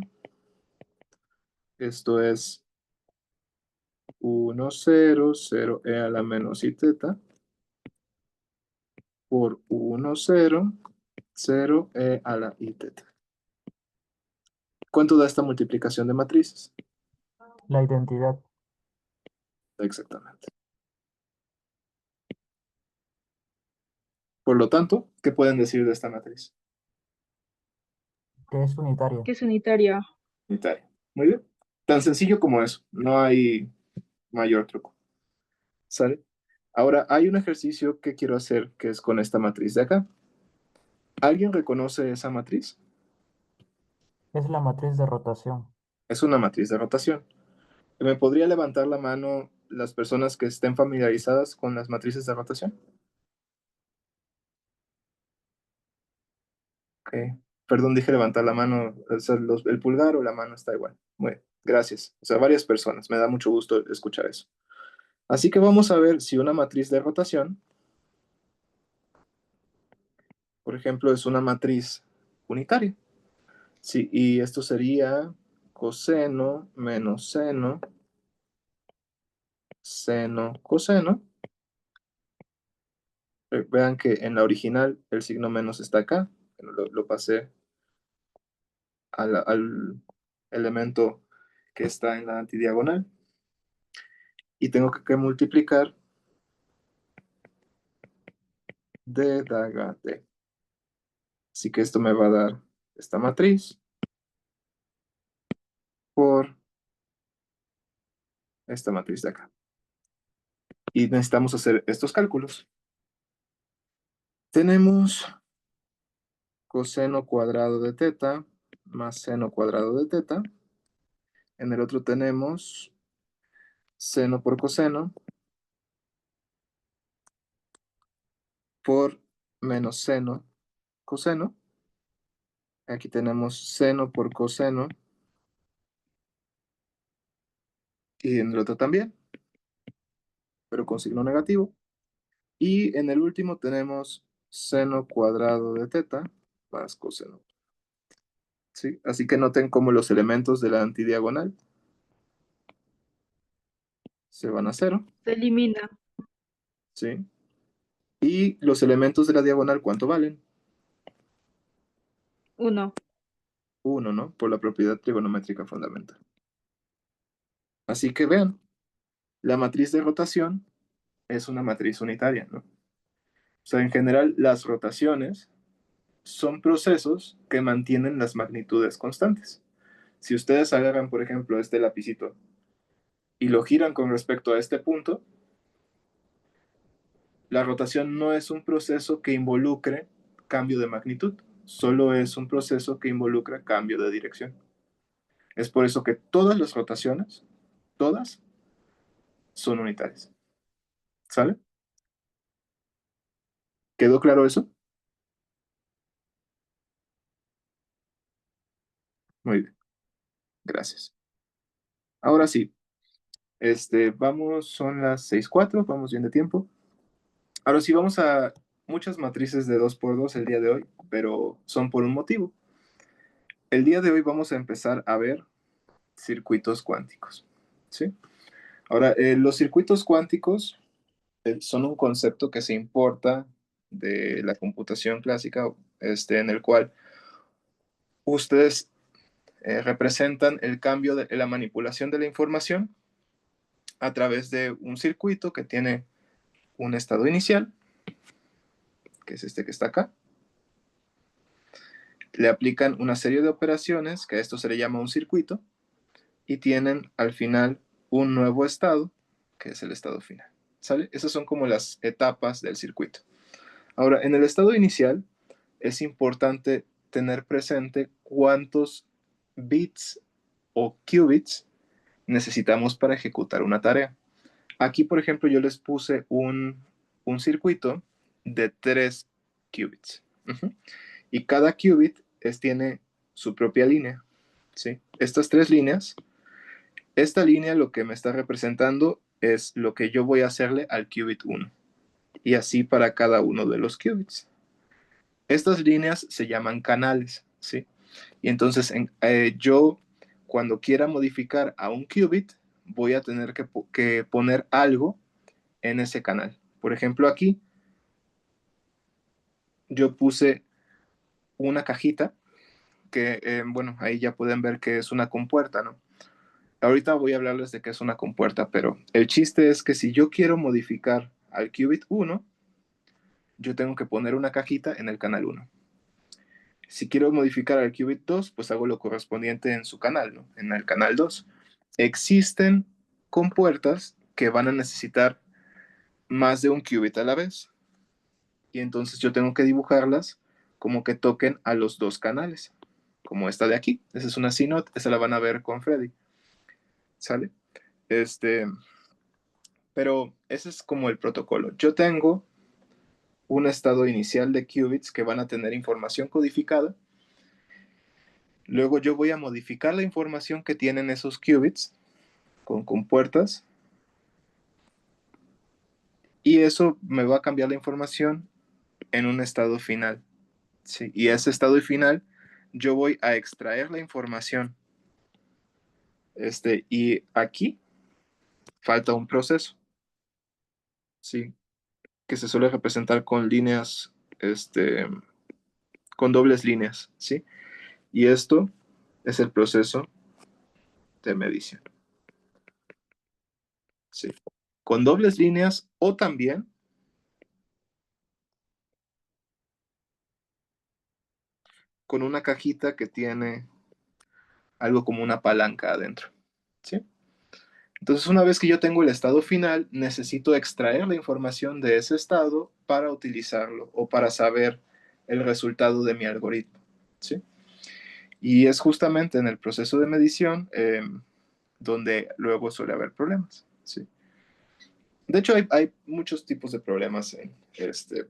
esto es 1, 0, 0 e a la menos i teta por 1, 0, 0 e a la i teta. ¿Cuánto da esta multiplicación de matrices? La identidad, Exactamente. Por lo tanto, ¿qué pueden decir de esta matriz? que es unitaria. ¿Qué es unitaria? Unitaria. Muy bien. Tan sencillo como eso. No hay mayor truco. ¿Sale? Ahora, hay un ejercicio que quiero hacer que es con esta matriz de acá. ¿Alguien reconoce esa matriz? Es la matriz de rotación. Es una matriz de rotación. ¿Me podría levantar la mano las personas que estén familiarizadas con las matrices de rotación? Ok. Perdón, dije levantar la mano. O sea, el pulgar o la mano está igual. Muy bien, gracias. O sea, varias personas. Me da mucho gusto escuchar eso. Así que vamos a ver si una matriz de rotación, por ejemplo, es una matriz unitaria. Sí, y esto sería coseno menos seno, seno, coseno. Vean que en la original el signo menos está acá. Lo pasé al elemento que está en la antidiagonal. Y tengo que multiplicar d daga d. Así que esto me va a dar esta matriz por esta matriz de acá. Y necesitamos hacer estos cálculos. Tenemos coseno cuadrado de teta más seno cuadrado de teta. En el otro tenemos seno por coseno por menos seno coseno. Aquí tenemos seno por coseno. Y en el otro también, pero con signo negativo. Y en el último tenemos seno cuadrado de teta más coseno. ¿Sí? Así que noten cómo los elementos de la antidiagonal se van a cero. Se elimina. ¿Sí? Y los elementos de la diagonal, ¿cuánto valen? 1. 1, ¿no? Por la propiedad trigonométrica fundamental. Así que vean, la matriz de rotación es una matriz unitaria, ¿no? O sea, en general, las rotaciones son procesos que mantienen las magnitudes constantes. Si ustedes agarran, por ejemplo, este lapicito y lo giran con respecto a este punto, la rotación no es un proceso que involucre cambio de magnitud, solo es un proceso que involucra cambio de dirección. Es por eso que todas las rotaciones, todas, son unitarias. ¿Sale? ¿Quedó claro eso? Muy bien, gracias. Ahora sí, vamos, son las 6:04, vamos bien de tiempo. Ahora sí, vamos a muchas matrices de 2 por 2 el día de hoy, pero son por un motivo. El día de hoy vamos a empezar a ver circuitos cuánticos. ¿Sí? Ahora, los circuitos cuánticos son un concepto que se importa de la computación clásica, en el cual ustedes representan el cambio de la manipulación de la información a través de un circuito que tiene un estado inicial que es este que está acá. Le aplican una serie de operaciones, que a esto se le llama un circuito, y tienen al final un nuevo estado, que es el estado final. ¿Sale? Esas son como las etapas del circuito. Ahora, en el estado inicial, es importante tener presente cuántos bits o qubits necesitamos para ejecutar una tarea. Aquí, por ejemplo, yo les puse un circuito de 3 qubits. Y cada qubit tiene su propia línea. ¿Sí? Estas 3 líneas, esta línea lo que me está representando es lo que yo voy a hacerle al qubit 1. Y así para cada uno de los qubits. Estas líneas se llaman canales, ¿sí? Y entonces yo, cuando quiera modificar a un qubit, voy a tener que poner algo en ese canal. Por ejemplo, aquí yo puse una cajita que, bueno, ahí ya pueden ver que es una compuerta, ¿no? Ahorita voy a hablarles de qué es una compuerta, pero el chiste es que si yo quiero modificar al qubit 1, yo tengo que poner una cajita en el canal 1. Si quiero modificar al qubit 2, pues hago lo correspondiente en su canal, ¿no? En el canal 2. Existen compuertas que van a necesitar más de un qubit a la vez. Y entonces yo tengo que dibujarlas como que toquen a los 2 canales. Como esta de aquí. Esa es una C-Note. Esa la van a ver con Freddy. ¿Sale? Pero ese es como el protocolo. Yo tengo un estado inicial de qubits que van a tener información codificada. Luego yo voy a modificar la información que tienen esos qubits con compuertas. Y eso me va a cambiar la información en un estado final. ¿Sí? Y ese estado final yo voy a extraer la información. Y aquí falta un proceso. ¿Sí? Que se suele representar con líneas, con dobles líneas. ¿Sí? Y esto es el proceso de medición. ¿Sí? Con dobles líneas o también con una cajita que tiene algo como una palanca adentro. ¿Sí? Entonces, una vez que yo tengo el estado final, necesito extraer la información de ese estado para utilizarlo o para saber el resultado de mi algoritmo. ¿Sí? Y es justamente en el proceso de medición donde luego suele haber problemas. ¿Sí? De hecho, hay muchos tipos de problemas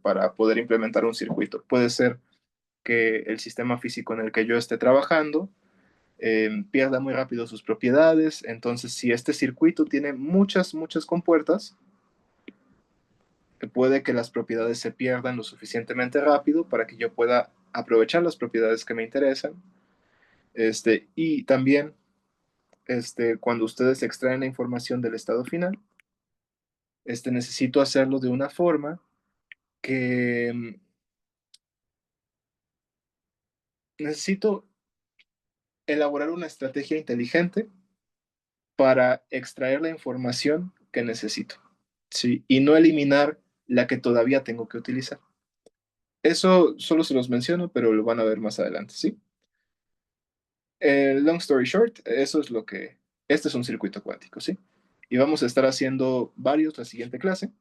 para poder implementar un circuito. Puede ser que el sistema físico en el que yo esté trabajando pierda muy rápido sus propiedades. Entonces, si este circuito tiene muchas compuertas, puede que las propiedades se pierdan lo suficientemente rápido para que yo pueda aprovechar las propiedades que me interesan. Y también, cuando ustedes extraen la información del estado final, necesito hacerlo de una forma que necesito elaborar una estrategia inteligente para extraer la información que necesito, ¿sí? Y no eliminar la que todavía tengo que utilizar. Eso solo se los menciono, pero lo van a ver más adelante, ¿sí? Long story short, eso es lo que... Este es un circuito cuántico, ¿sí? Y vamos a estar haciendo varios la siguiente clase,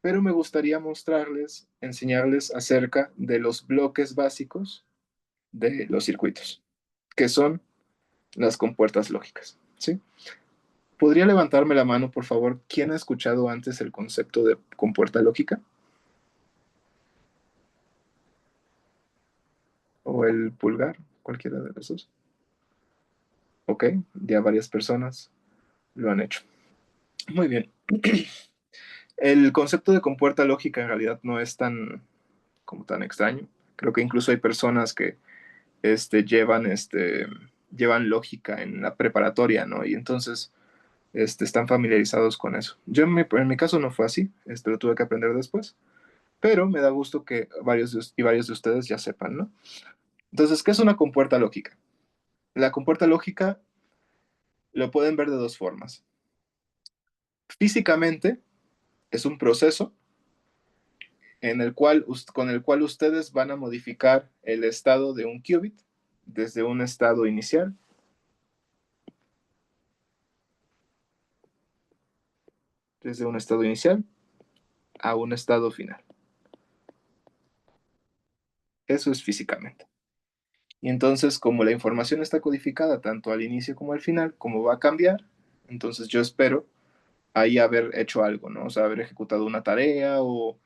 pero me gustaría mostrarles, enseñarles acerca de los bloques básicos de los circuitos, que son las compuertas lógicas, ¿sí? ¿Podría levantarme la mano, por favor? ¿Quién ha escuchado antes el concepto de compuerta lógica? ¿O el pulgar? Cualquiera de los dos. Ok, ya varias personas lo han hecho. Muy bien. El concepto de compuerta lógica en realidad no es tan extraño. Creo que incluso hay personas que llevan lógica en la preparatoria, ¿no? Y entonces están familiarizados con eso. Yo en mi caso no fue así, lo tuve que aprender después, pero me da gusto que varios de ustedes ya sepan, ¿no? Entonces, ¿qué es una compuerta lógica? La compuerta lógica lo pueden ver de dos formas. Físicamente es un proceso con el cual ustedes van a modificar el estado de un qubit desde un estado inicial a un estado final. Eso es físicamente. Y entonces, como la información está codificada tanto al inicio como al final, como va a cambiar, entonces yo espero ahí haber hecho algo, ¿no? O sea, haber ejecutado una tarea o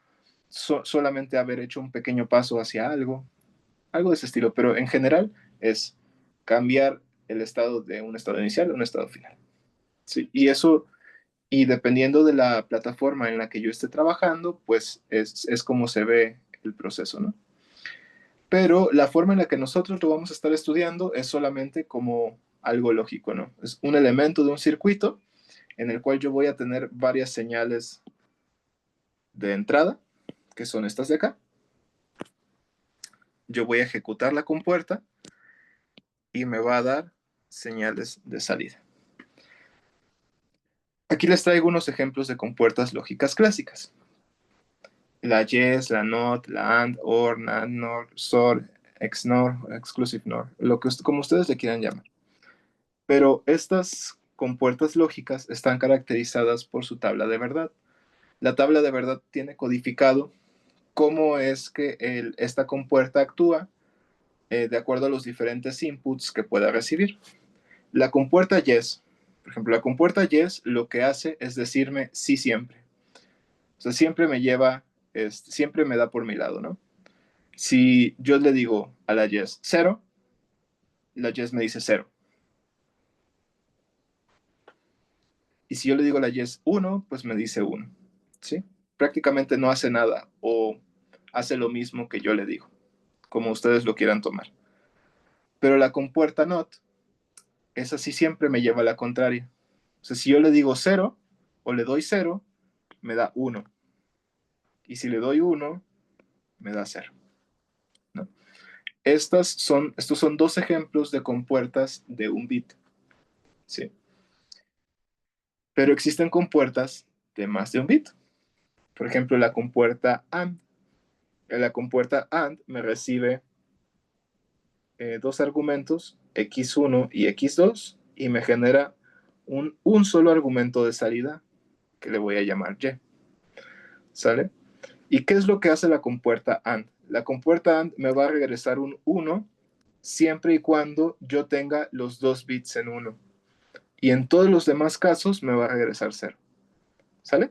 solamente haber hecho un pequeño paso hacia algo de ese estilo, pero en general es cambiar el estado de un estado inicial a un estado final. Sí, y eso, y dependiendo de la plataforma en la que yo esté trabajando, pues es como se ve el proceso, ¿no? Pero la forma en la que nosotros lo vamos a estar estudiando es solamente como algo lógico, ¿no? Es un elemento de un circuito en el cual yo voy a tener varias señales de entrada, que son estas de acá. Yo voy a ejecutar la compuerta y me va a dar señales de salida. Aquí les traigo unos ejemplos de compuertas lógicas clásicas. La YES, la NOT, la AND, OR, NAND, NOR, XOR, XNOR, Exclusive NOR, como ustedes le quieran llamar. Pero estas compuertas lógicas están caracterizadas por su tabla de verdad. La tabla de verdad tiene codificado cómo es que esta compuerta actúa de acuerdo a los diferentes inputs que pueda recibir. La compuerta YES, por ejemplo, la compuerta YES lo que hace es decirme sí siempre. O sea, siempre me lleva, siempre me da por mi lado, ¿no? Si yo le digo a la YES 0, la YES me dice 0. Y si yo le digo a la YES 1, pues me dice 1, ¿sí? Prácticamente no hace nada o hace lo mismo que yo le digo, como ustedes lo quieran tomar. Pero la compuerta NOT, esa sí siempre me lleva a la contraria. O sea, si yo le digo 0 o le doy 0, me da 1. Y si le doy 1, me da 0, ¿no? Estos son dos ejemplos de compuertas de un bit, ¿sí? Pero existen compuertas de más de un bit. Por ejemplo, la compuerta AND. La compuerta AND me recibe dos argumentos, x1 y x2, y me genera un solo argumento de salida que le voy a llamar y. ¿Sale? ¿Y qué es lo que hace la compuerta AND? La compuerta AND me va a regresar un 1 siempre y cuando yo tenga los dos bits en 1. Y en todos los demás casos me va a regresar 0. ¿Sale?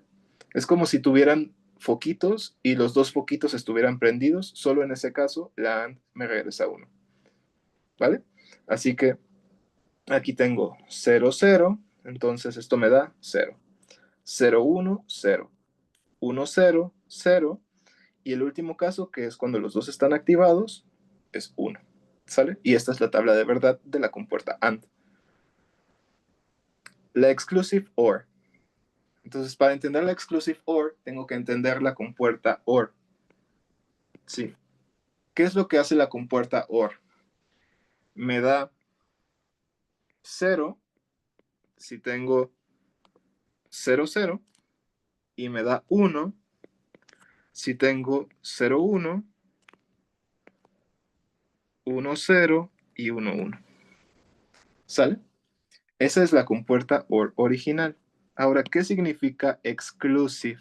Es como si tuvieran foquitos y los dos foquitos estuvieran prendidos. Solo en ese caso la AND me regresa 1. ¿Vale? Así que aquí tengo 0, 0. Entonces esto me da 0. 0, 1, 0. 1, 0, 0. Y el último caso, que es cuando los dos están activados, es 1. ¿Sale? Y esta es la tabla de verdad de la compuerta AND. La exclusive OR. Entonces, para entender la exclusive OR, tengo que entender la compuerta OR. Sí. ¿Qué es lo que hace la compuerta OR? Me da 0 si tengo 0, 0, y me da 1 si tengo 0, 1, 1, 0 y 1, 1. ¿Sale? Esa es la compuerta OR original. Ahora, ¿qué significa exclusive?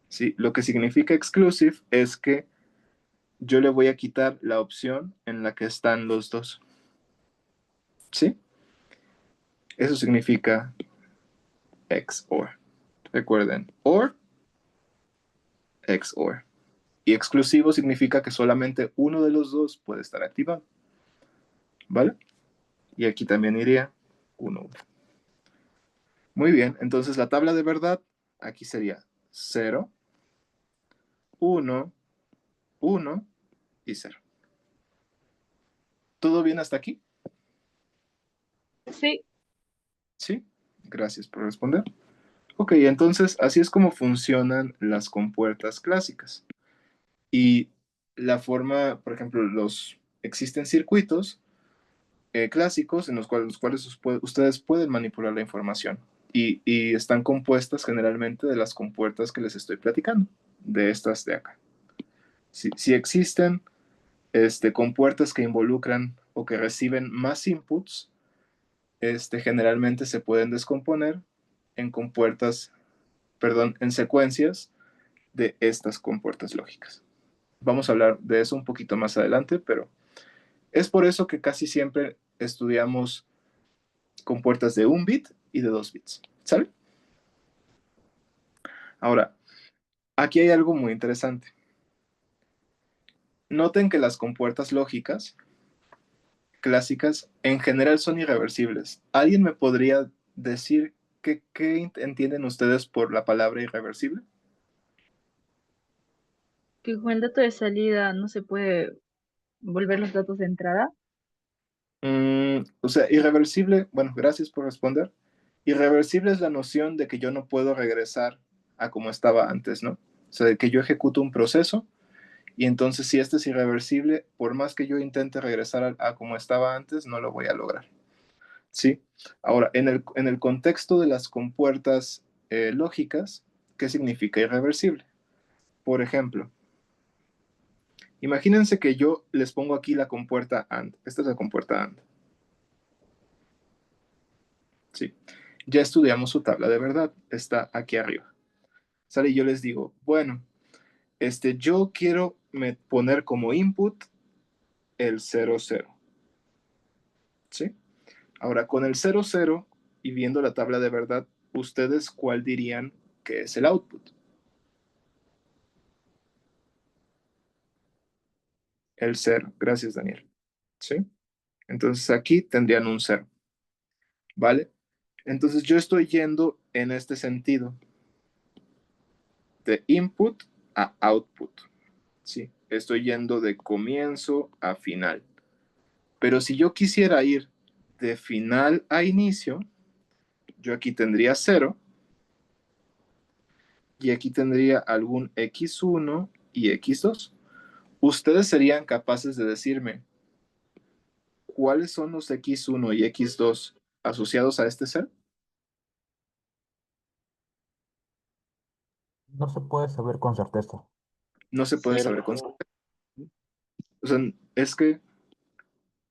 Sí, lo que significa exclusive es que yo le voy a quitar la opción en la que están los dos. ¿Sí? Eso significa XOR. Recuerden, OR, XOR. Y exclusivo significa que solamente uno de los dos puede estar activado. ¿Vale? Y aquí también iría 1, 1. Muy bien, entonces la tabla de verdad aquí sería 0, 1, 1 y 0. ¿Todo bien hasta aquí? Sí. Sí, gracias por responder. Ok, entonces así es como funcionan las compuertas clásicas. Y la forma, por ejemplo, existen circuitos clásicos en los cuales ustedes pueden manipular la información y están compuestas generalmente de las compuertas que les estoy platicando. de estas de acá. Si existen compuertas que involucran o que reciben más inputs, generalmente se pueden descomponer en compuertas, perdón, en secuencias de estas compuertas lógicas. Vamos a hablar de eso un poquito más adelante, pero es por eso que casi siempre estudiamos compuertas de 1 bit y de 2 bits. ¿Sale? Ahora, aquí hay algo muy interesante. Noten que las compuertas lógicas clásicas en general son irreversibles. ¿Alguien me podría decir qué entienden ustedes por la palabra irreversible? Que con el dato de salida no se puede volver los datos de entrada. O sea, irreversible, bueno, gracias por responder. Irreversible es la noción de que yo no puedo regresar a como estaba antes, ¿no? O sea, de que yo ejecuto un proceso y entonces si este es irreversible, por más que yo intente regresar a como estaba antes, no lo voy a lograr. ¿Sí? Ahora, en el contexto de las compuertas lógicas, ¿qué significa irreversible? Por ejemplo, imagínense que yo les pongo aquí la compuerta AND. Esta es la compuerta AND. ¿Sí? Ya estudiamos su tabla de verdad. Está aquí arriba. ¿Sale? Y yo les digo, bueno, yo quiero poner como input el 00. ¿Sí? Ahora, con el 00 y viendo la tabla de verdad, ¿ustedes cuál dirían que es el output? El 0. Gracias, Daniel. ¿Sí? Entonces aquí tendrían un 0. ¿Vale? Entonces yo estoy yendo en este sentido de input a output. ¿Sí? Estoy yendo de comienzo a final. Pero si yo quisiera ir de final a inicio, yo aquí tendría 0 y aquí tendría algún x1 y x2. ¿Ustedes serían capaces de decirme cuáles son los x1 y x2 asociados a este ser? No se puede saber con certeza. No se puede Cero. saber con certeza. O sea, es que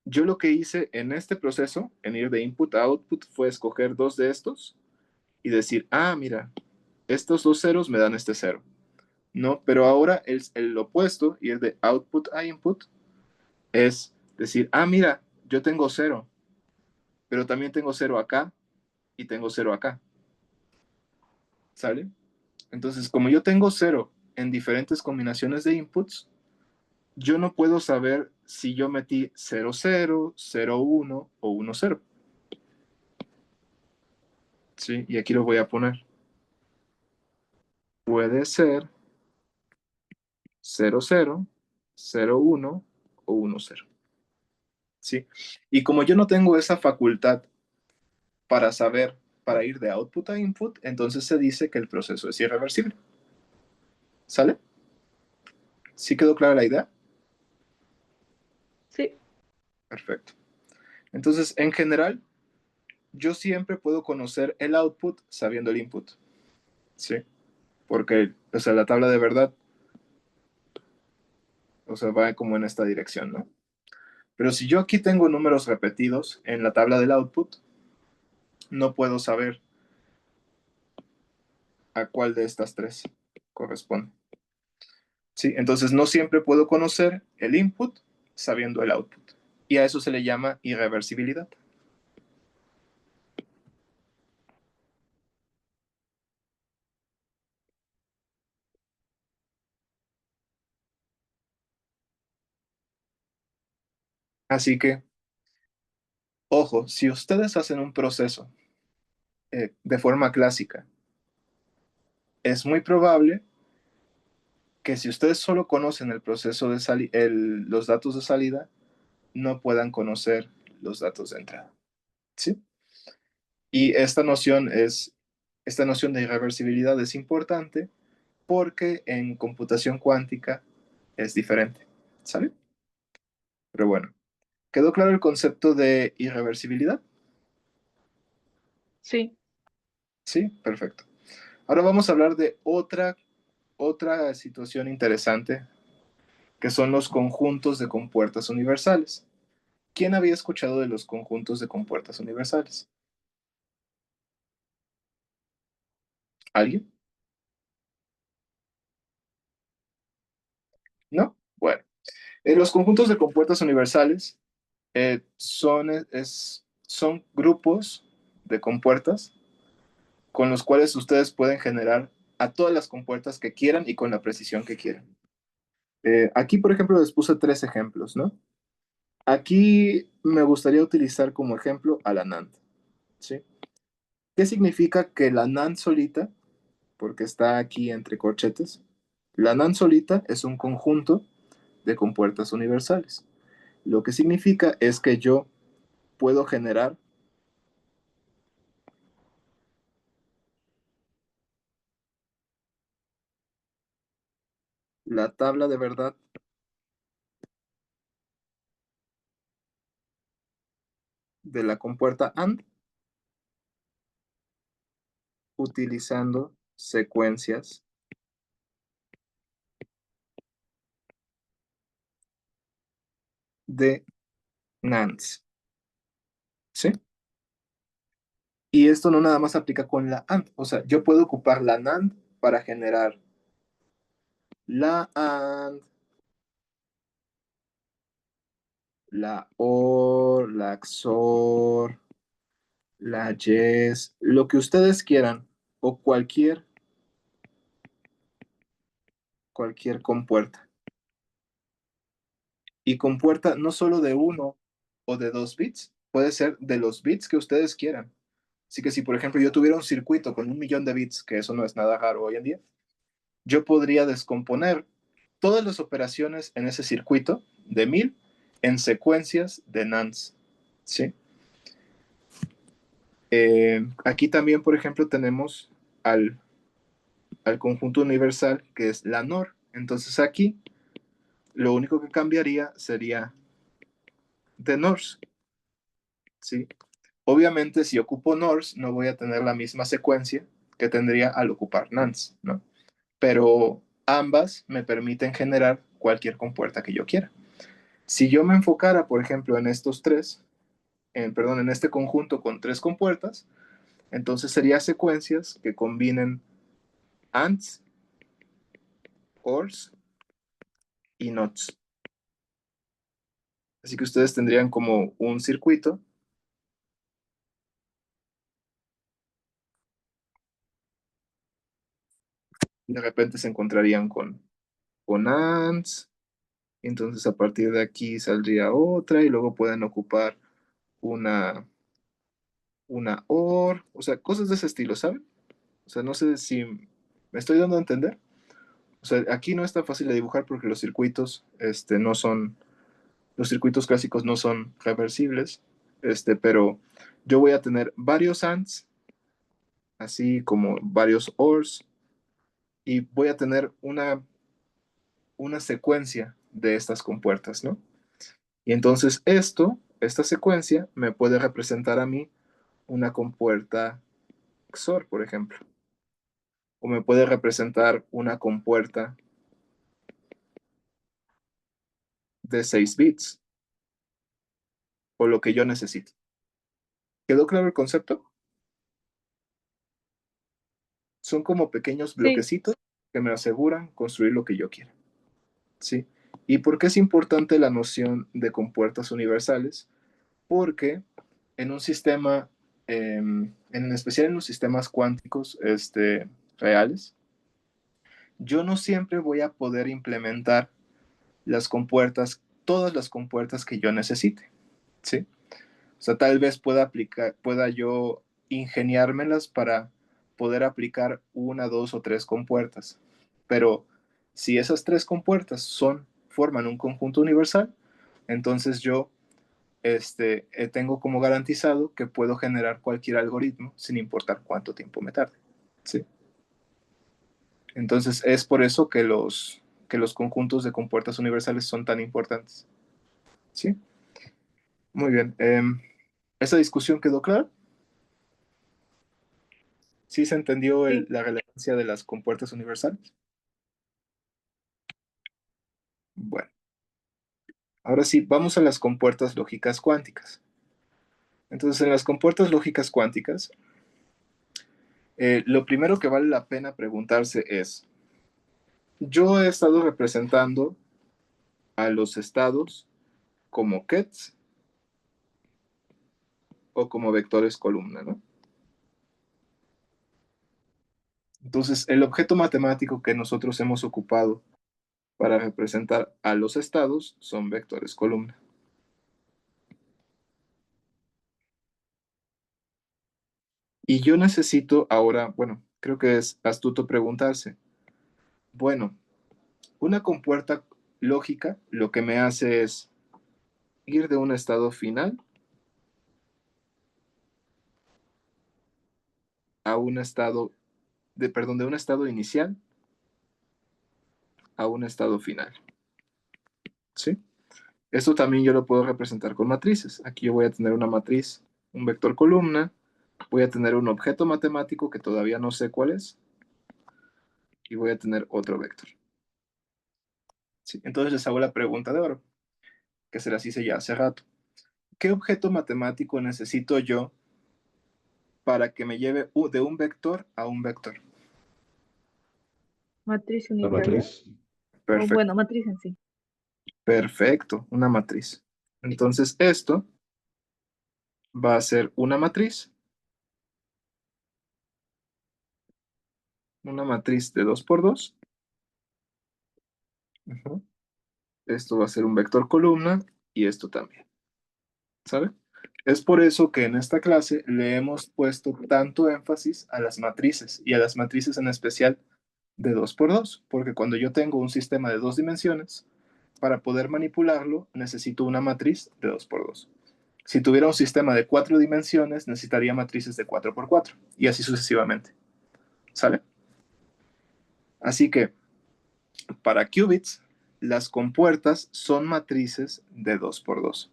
yo lo que hice en este proceso, en ir de input a output, fue escoger dos de estos y decir, ah, mira, estos dos ceros me dan este cero. No, pero ahora el opuesto, ir de output a input, es decir, ah, mira, yo tengo cero, pero también tengo cero acá y tengo cero acá. ¿Sale? Entonces, como yo tengo cero en diferentes combinaciones de inputs, yo no puedo saber si yo metí 0, 0, 0, 1 o 1, 0. ¿Sí? Y aquí lo voy a poner. Puede ser 0, 0, 0, 1 o 1, 0. ¿Sí? Y como yo no tengo esa facultad para saber, para ir de output a input, entonces se dice que el proceso es irreversible. ¿Sale? ¿Sí quedó clara la idea? Sí, Perfecto. Entonces, en general, yo siempre puedo conocer el output sabiendo el input. ¿Sí? Porque, o sea, la tabla de verdad, o sea, va como en esta dirección, ¿no? Pero si yo aquí tengo números repetidos en la tabla del output, no puedo saber a cuál de estas tres corresponde. ¿Sí? Entonces, no siempre puedo conocer el input sabiendo el output. Y a eso se le llama irreversibilidad. Así que, ojo, si ustedes hacen un proceso de forma clásica, es muy probable que si ustedes solo conocen el proceso de los datos de salida, no puedan conocer los datos de entrada. ¿Sí? Y esta noción de irreversibilidad es importante porque en computación cuántica es diferente. ¿Sale? Pero bueno, ¿quedó claro el concepto de irreversibilidad? sí. Sí, perfecto. Ahora vamos a hablar de otra otra situación interesante, que son los conjuntos de compuertas universales. ¿Quién había escuchado de los conjuntos de compuertas universales? ¿Alguien? ¿No? Bueno, los conjuntos de compuertas universales son grupos de compuertas con los cuales ustedes pueden generar a todas las compuertas que quieran y con la precisión que quieran. Aquí, por ejemplo, les puse tres ejemplos, ¿no? Aquí me gustaría utilizar como ejemplo a la NAND, ¿sí? ¿Qué significa que la NAND solita, porque está aquí entre corchetes, la NAND solita es un conjunto de compuertas universales? Lo que significa es que yo puedo generar la tabla de verdad de la compuerta AND utilizando secuencias de NANDs, ¿sí? Y esto no nada más aplica con la AND, o sea, yo puedo ocupar la NAND para generar la AND, la OR, la XOR, la YES, lo que ustedes quieran, o cualquier compuerta. Y compuerta no solo de uno o de dos bits, puede ser de los bits que ustedes quieran. Así que si, por ejemplo, yo tuviera un circuito con 1 millón de bits, que eso no es nada raro hoy en día, yo podría descomponer todas las operaciones en ese circuito de 1000 en secuencias de NANDs, ¿sí? Aquí también, por ejemplo, tenemos al conjunto universal que es la NOR. Entonces aquí lo único que cambiaría sería de NORs, ¿sí? Obviamente si ocupo NORs no voy a tener la misma secuencia que tendría al ocupar NANDs, ¿no? Pero ambas me permiten generar cualquier compuerta que yo quiera. Si yo me enfocara, por ejemplo, en estos tres, perdón, en este conjunto con tres compuertas, entonces sería secuencias que combinen ANDs, ORs y NOTs. Así que ustedes tendrían como un circuito y de repente se encontrarían con ANDs, y entonces a partir de aquí saldría otra y luego pueden ocupar una, una OR, o sea, cosas de ese estilo, ¿saben? O sea, no sé si me estoy dando a entender. O sea, aquí no es tan fácil de dibujar porque los circuitos no son, los circuitos clásicos no son reversibles, pero yo voy a tener varios ANDs, así como varios ORs, y voy a tener una secuencia de estas compuertas, ¿no? Y entonces esta secuencia, me puede representar a mí una compuerta XOR, por ejemplo, o me puede representar una compuerta de 6 bits, o lo que yo necesito. ¿Quedó claro el concepto? Son como pequeños Sí, bloquecitos que me aseguran construir lo que yo quiera, ¿sí? ¿Y por qué es importante la noción de compuertas universales? Porque en un sistema, en especial en los sistemas cuánticos reales, yo no siempre voy a poder implementar las compuertas, todas las compuertas que yo necesite, ¿sí? O sea, tal vez pueda yo ingeniármelas para poder aplicar una, dos o tres compuertas. Pero si esas tres compuertas forman un conjunto universal, entonces yo tengo como garantizado que puedo generar cualquier algoritmo sin importar cuánto tiempo me tarde. ¿Sí? Entonces es por eso que los conjuntos de compuertas universales son tan importantes. ¿Sí? Muy bien. ¿Esa discusión quedó clara? ¿Sí se entendió sí, la relevancia de las compuertas universales? Bueno, ahora sí, vamos a las compuertas lógicas cuánticas. Entonces, en las compuertas lógicas cuánticas, lo primero que vale la pena preguntarse es, yo he estado representando a los estados como kets o como vectores columna, ¿no? Entonces, el objeto matemático que nosotros hemos ocupado para representar a los estados son vectores columna. Y yo necesito ahora, bueno, creo que es astuto preguntarse, bueno, una compuerta lógica lo que me hace es ir de un estado final a un estado, perdón, de un estado inicial a un estado final, ¿sí? Esto también yo lo puedo representar con matrices. Aquí yo voy a tener una matriz, un vector columna, voy a tener un objeto matemático que todavía no sé cuál es, y voy a tener otro vector. ¿Sí? Entonces les hago la pregunta de oro, que se las hice ya hace rato. ¿Qué objeto matemático necesito yo para que me lleve de un vector a un vector? Matriz La unitaria. matriz. O Perfecto, bueno, matriz en sí. perfecto, una matriz. Entonces esto va a ser una matriz de 2 por 2. Ujú. Esto va a ser un vector columna y esto también, ¿sabe? Es por eso que en esta clase le hemos puesto tanto énfasis a las matrices y a las matrices en especial de 2 por 2, porque cuando yo tengo un sistema de 2 dimensiones, para poder manipularlo necesito una matriz de 2 por 2. Si tuviera un sistema de 4 dimensiones, necesitaría matrices de 4 por 4 y así sucesivamente. ¿Sale? Así que para qubits, las compuertas son matrices de 2 por 2.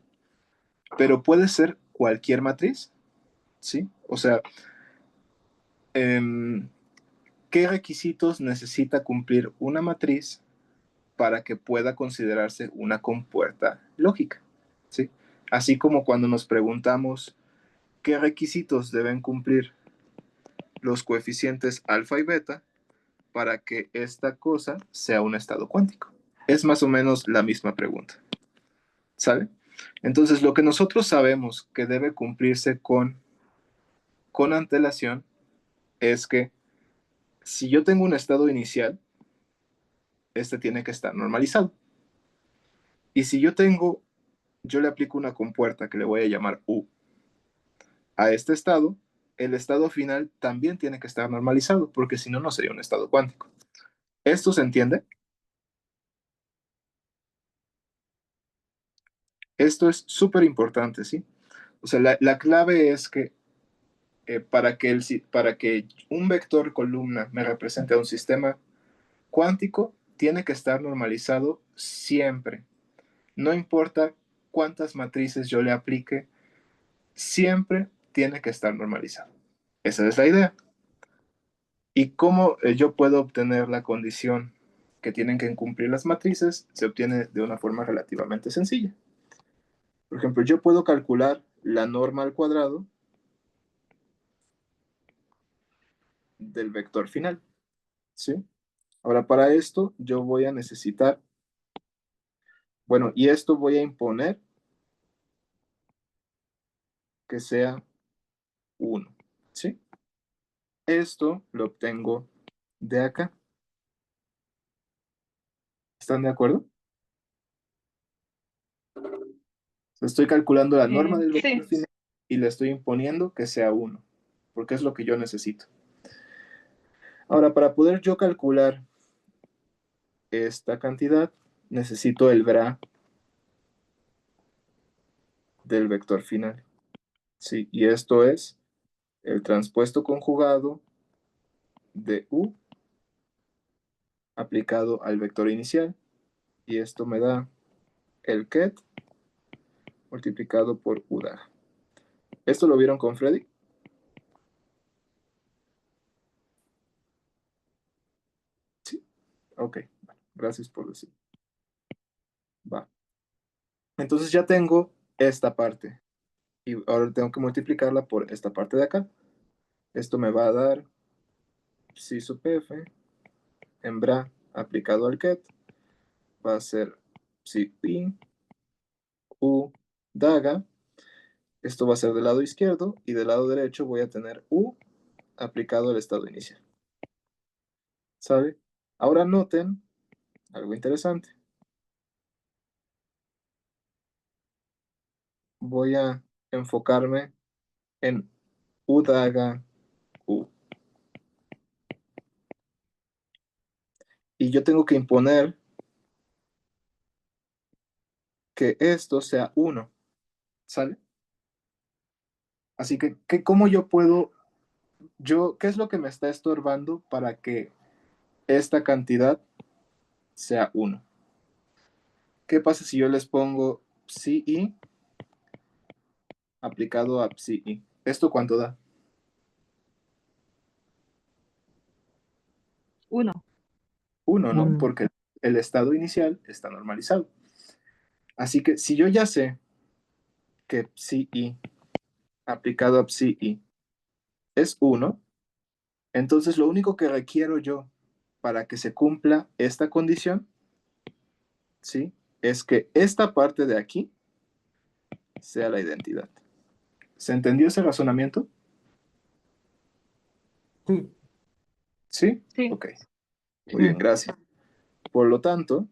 Pero puede ser cualquier matriz, ¿sí? O sea, eh, ¿qué requisitos necesita cumplir una matriz para que pueda considerarse una compuerta lógica? ¿Sí? Así como cuando nos preguntamos qué requisitos deben cumplir los coeficientes alfa y beta para que esta cosa sea un estado cuántico. Es más o menos la misma pregunta, ¿sale? Entonces, lo que nosotros sabemos que debe cumplirse con antelación es que si yo tengo un estado inicial, este tiene que estar normalizado. Y si yo le aplico una compuerta que le voy a llamar U a este estado, el estado final también tiene que estar normalizado, porque si no, no sería un estado cuántico. ¿Esto se entiende? Esto es súper importante, ¿sí? O sea, la clave es que para que un vector columna me represente a un sistema cuántico, tiene que estar normalizado siempre. No importa cuántas matrices yo le aplique, siempre tiene que estar normalizado. Esa es la idea. ¿Y cómo yo puedo obtener la condición que tienen que cumplir las matrices? Se obtiene de una forma relativamente sencilla. Por ejemplo, yo puedo calcular la norma al cuadrado del vector final, ¿sí? Ahora, para esto yo voy a necesitar, bueno, y esto voy a imponer que sea 1, ¿sí? Esto lo obtengo de acá. ¿Están de acuerdo? Estoy calculando la norma del vector Sí. final y le estoy imponiendo que sea 1, porque es lo que yo necesito. Ahora, para poder yo calcular esta cantidad, necesito el bra del vector final. Sí, y esto es el transpuesto conjugado de u aplicado al vector inicial. Y esto me da el ket multiplicado por UDA. ¿Esto lo vieron con Freddy? Sí. Ok, gracias por decir. Entonces ya tengo esta parte. Y ahora tengo que multiplicarla por esta parte de acá. Esto me va a dar psi sub f en bra aplicado al ket. Va a ser psi i u daga. Esto va a ser del lado izquierdo y del lado derecho voy a tener u aplicado al estado inicial. ¿Sabe? Ahora noten algo interesante. Voy a enfocarme en u daga u. Y yo tengo que imponer que esto sea 1, ¿sale? Así que, ¿cómo yo puedo, qué es lo que me está estorbando para que esta cantidad sea 1? ¿Qué pasa si yo les pongo psi i aplicado a psi i? ¿Esto cuánto da? 1. 1, ¿no? Un, Porque el estado inicial está normalizado. Así que si yo ya sé que psi i aplicado a psi i es 1, entonces lo único que requiero yo para que se cumpla esta condición, ¿sí? Es que esta parte de aquí sea la identidad. ¿Se entendió ese razonamiento? sí, ¿Sí? Sí. Ok. Muy bien, sí, gracias. Por lo tanto,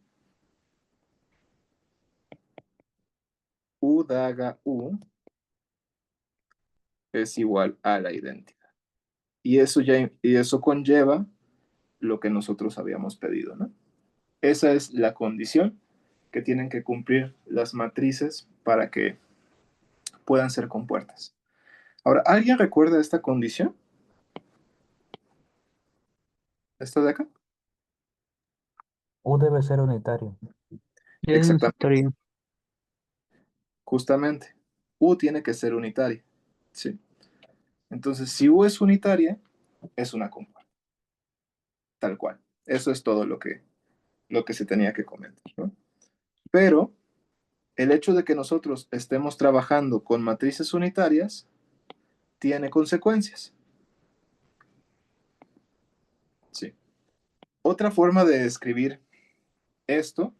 U daga U es igual a la identidad. Y eso conlleva lo que nosotros habíamos pedido, ¿no? Esa es la condición que tienen que cumplir las matrices para que puedan ser compuertas. Ahora, ¿alguien recuerda esta condición? ¿Esta de acá? U debe ser unitario. Ya es Exactamente. necesario. Justamente. U tiene que ser unitaria. ¿Sí? Entonces, si U es unitaria, es una compuerta. Tal cual. Eso es todo lo que se tenía que comentar, ¿no? Pero el hecho de que nosotros estemos trabajando con matrices unitarias tiene consecuencias. Sí. Otra forma de escribir esto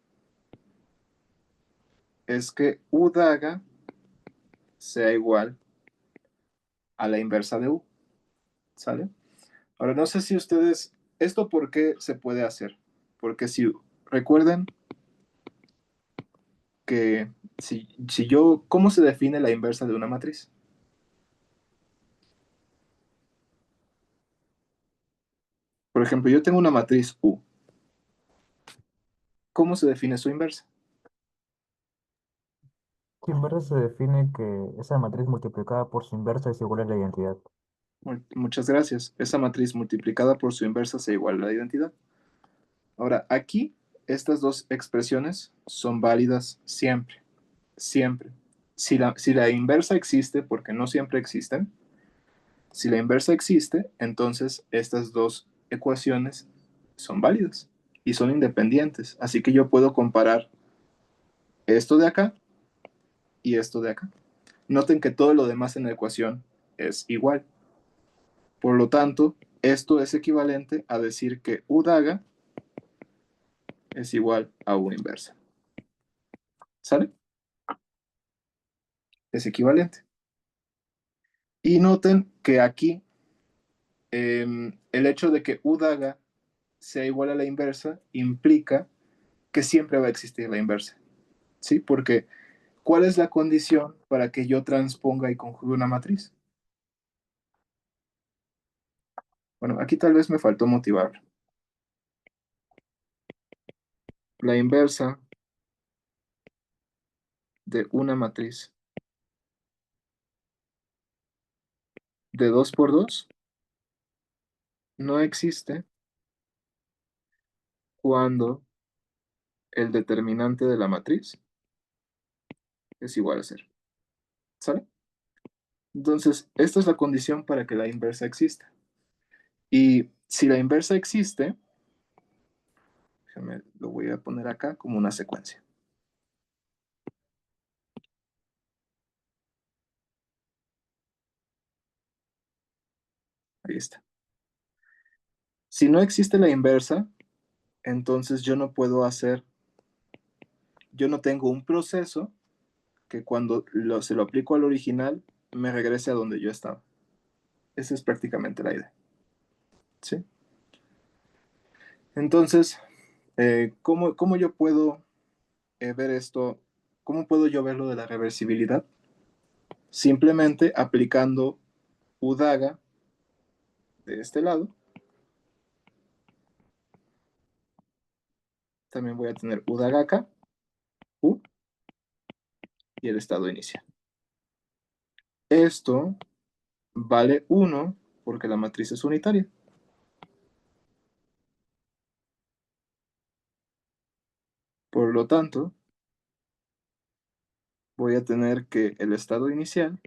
es que U daga sea igual a la inversa de U. ¿Sale? Ahora, no sé si ustedes, ¿esto por qué se puede hacer? Porque si recuerden que si yo, ¿cómo se define la inversa de una matriz? Por ejemplo, yo tengo una matriz U. ¿Cómo se define su inversa? Su inversa se define que esa matriz multiplicada por su inversa es igual a la identidad. Muchas gracias. Esa matriz multiplicada por su inversa se iguala a la identidad. Ahora, aquí, estas dos expresiones son válidas siempre, siempre. Si la inversa existe, porque no siempre existen, si la inversa existe, entonces estas dos ecuaciones son válidas y son independientes. Así que yo puedo comparar esto de acá y esto de acá. Noten que todo lo demás en la ecuación es igual. Por lo tanto, esto es equivalente a decir que U daga es igual a U inversa. ¿Sale? Es equivalente. Y noten que aquí el hecho de que U daga sea igual a la inversa implica que siempre va a existir la inversa. ¿Sí? Porque ¿cuál es la condición para que yo transponga y conjugue una matriz? Bueno, aquí tal vez me faltó motivar. La inversa de una matriz de 2 por 2 no existe cuando el determinante de la matriz es igual a 0. ¿Sale? Entonces, esta es la condición para que la inversa exista. Y si la inversa existe, déjame, lo voy a poner acá como una secuencia. Ahí está. Si no existe la inversa, entonces yo no tengo un proceso que cuando se lo aplico al original, me regrese a donde yo estaba. Esa es prácticamente la idea. ¿Sí? Entonces, ¿cómo yo puedo ver esto? ¿Cómo puedo yo ver lo de la reversibilidad? Simplemente aplicando UDAGA de este lado. También voy a tener UDAGA acá, U, y el estado inicial. Esto vale 1 porque la matriz es unitaria. Por lo tanto, voy a tener que el estado inicial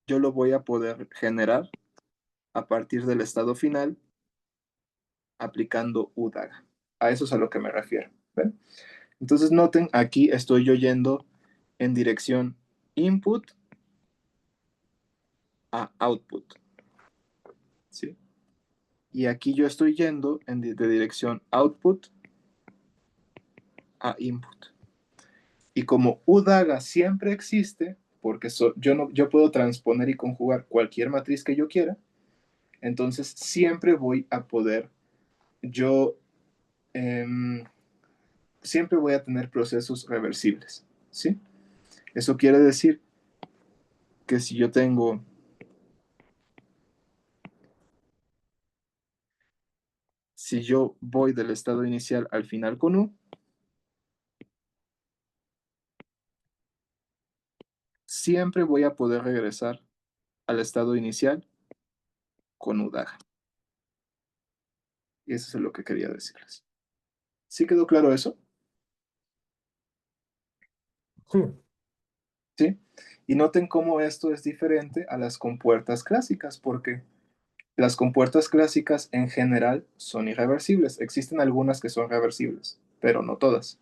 yo lo voy a poder generar a partir del estado final aplicando UDAGA. A eso es a lo que me refiero. ¿Ven? Entonces noten, aquí estoy yo yendo en dirección input a output. ¿Sí? Y aquí yo estoy yendo de dirección output a input. Y como UDAGA siempre existe, porque yo puedo transponer y conjugar cualquier matriz que yo quiera, entonces siempre voy a poder, yo siempre voy a tener procesos reversibles. ¿Sí? Eso quiere decir que si yo voy del estado inicial al final con U, siempre voy a poder regresar al estado inicial con UDAGA. Y eso es lo que quería decirles. ¿Sí quedó claro eso? Sí, ¿Sí? Y noten cómo esto es diferente a las compuertas clásicas, porque las compuertas clásicas en general son irreversibles. Existen algunas que son reversibles, pero no todas.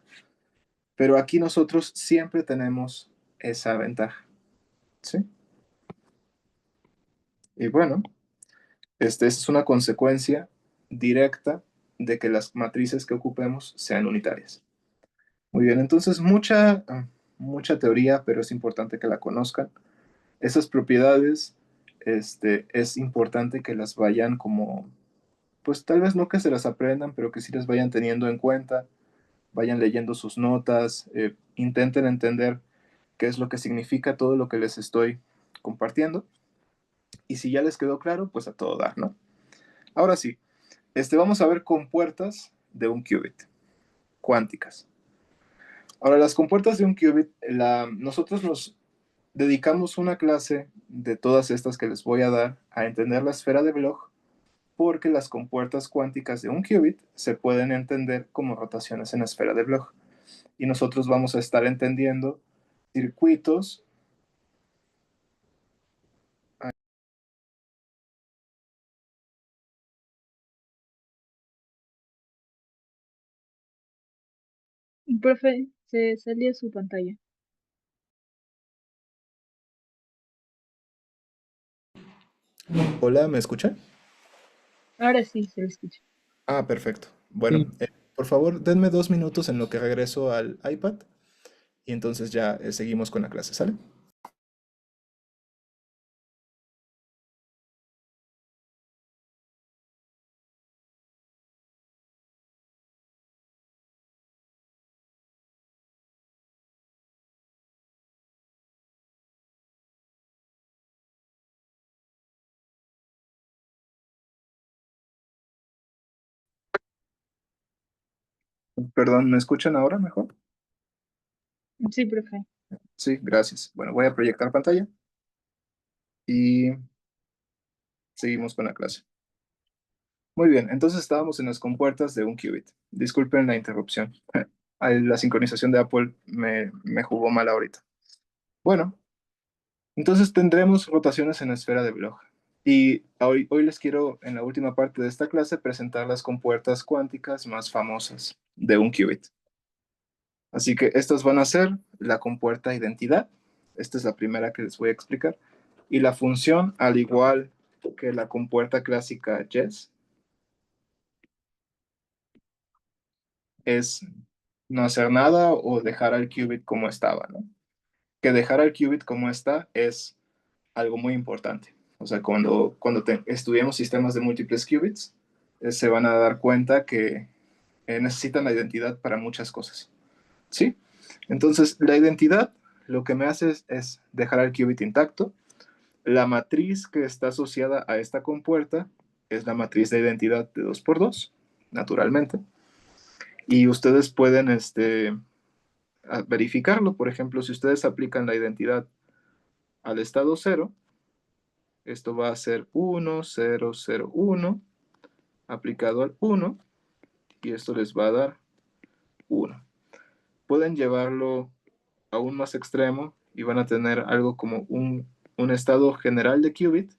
Pero aquí nosotros siempre tenemos esa ventaja. ¿Sí? Y bueno, esta es una consecuencia directa de que las matrices que ocupemos sean unitarias. Muy bien, entonces mucha teoría, pero es importante que la conozcan. Esas propiedades, es importante que las vayan como, pues tal vez no que se las aprendan, pero que sí las vayan teniendo en cuenta, vayan leyendo sus notas, intenten entender qué es lo que significa todo lo que les estoy compartiendo. Y si ya les quedó claro, pues a todo dar, ¿no? Ahora sí, vamos a ver compuertas de un qubit, cuánticas. Ahora, las compuertas de un qubit, nosotros nos dedicamos una clase de todas estas que les voy a dar a entender la esfera de Bloch, porque las compuertas cuánticas de un qubit se pueden entender como rotaciones en la esfera de Bloch. Y nosotros vamos a estar entendiendo circuitos. Profe, se salió su pantalla. Hola, ¿me escuchan? Ahora sí se lo escucha. Ah, perfecto. Bueno, sí. por favor, denme 2 minutos en lo que regreso al iPad y entonces ya seguimos con la clase, ¿sale? Perdón, ¿me escuchan ahora mejor? Sí, profe. Sí, gracias. Bueno, voy a proyectar pantalla y seguimos con la clase. Muy bien, entonces estábamos en las compuertas de un qubit. Disculpen la interrupción. La sincronización de Apple me jugó mal ahorita. Bueno, entonces tendremos rotaciones en la esfera de Bloch. Y hoy les quiero, en la última parte de esta clase, presentar las compuertas cuánticas más famosas de un qubit. Así que estas van a ser la compuerta identidad. Esta es la primera que les voy a explicar. Y la función, al igual que la compuerta clásica Yes es no hacer nada o dejar al qubit como estaba, ¿no? Que dejar al qubit como está es algo muy importante. O sea, cuando estudiamos sistemas de múltiples qubits, se van a dar cuenta que necesitan la identidad para muchas cosas. ¿Sí? Entonces, la identidad lo que me hace es dejar al qubit intacto. La matriz que está asociada a esta compuerta es la matriz de identidad de 2 por 2, naturalmente. Y ustedes pueden verificarlo. Por ejemplo, si ustedes aplican la identidad al estado 0, esto va a ser 1, 0, 0, 1, aplicado al 1, y esto les va a dar 1. Pueden llevarlo aún más extremo y van a tener algo como un estado general de qubit,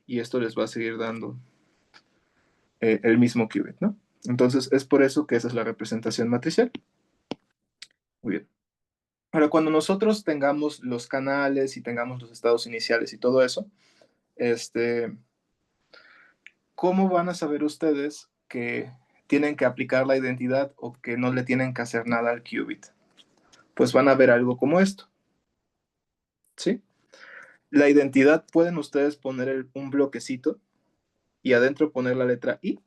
y esto les va a seguir dando el mismo qubit, ¿no? Entonces es por eso que esa es la representación matricial. Muy bien. Ahora, cuando nosotros tengamos los canales y tengamos los estados iniciales y todo eso, ¿cómo van a saber ustedes que tienen que aplicar la identidad o que no le tienen que hacer nada al qubit? Pues van a ver algo como esto, ¿sí? La identidad pueden ustedes poner un bloquecito y adentro poner la letra I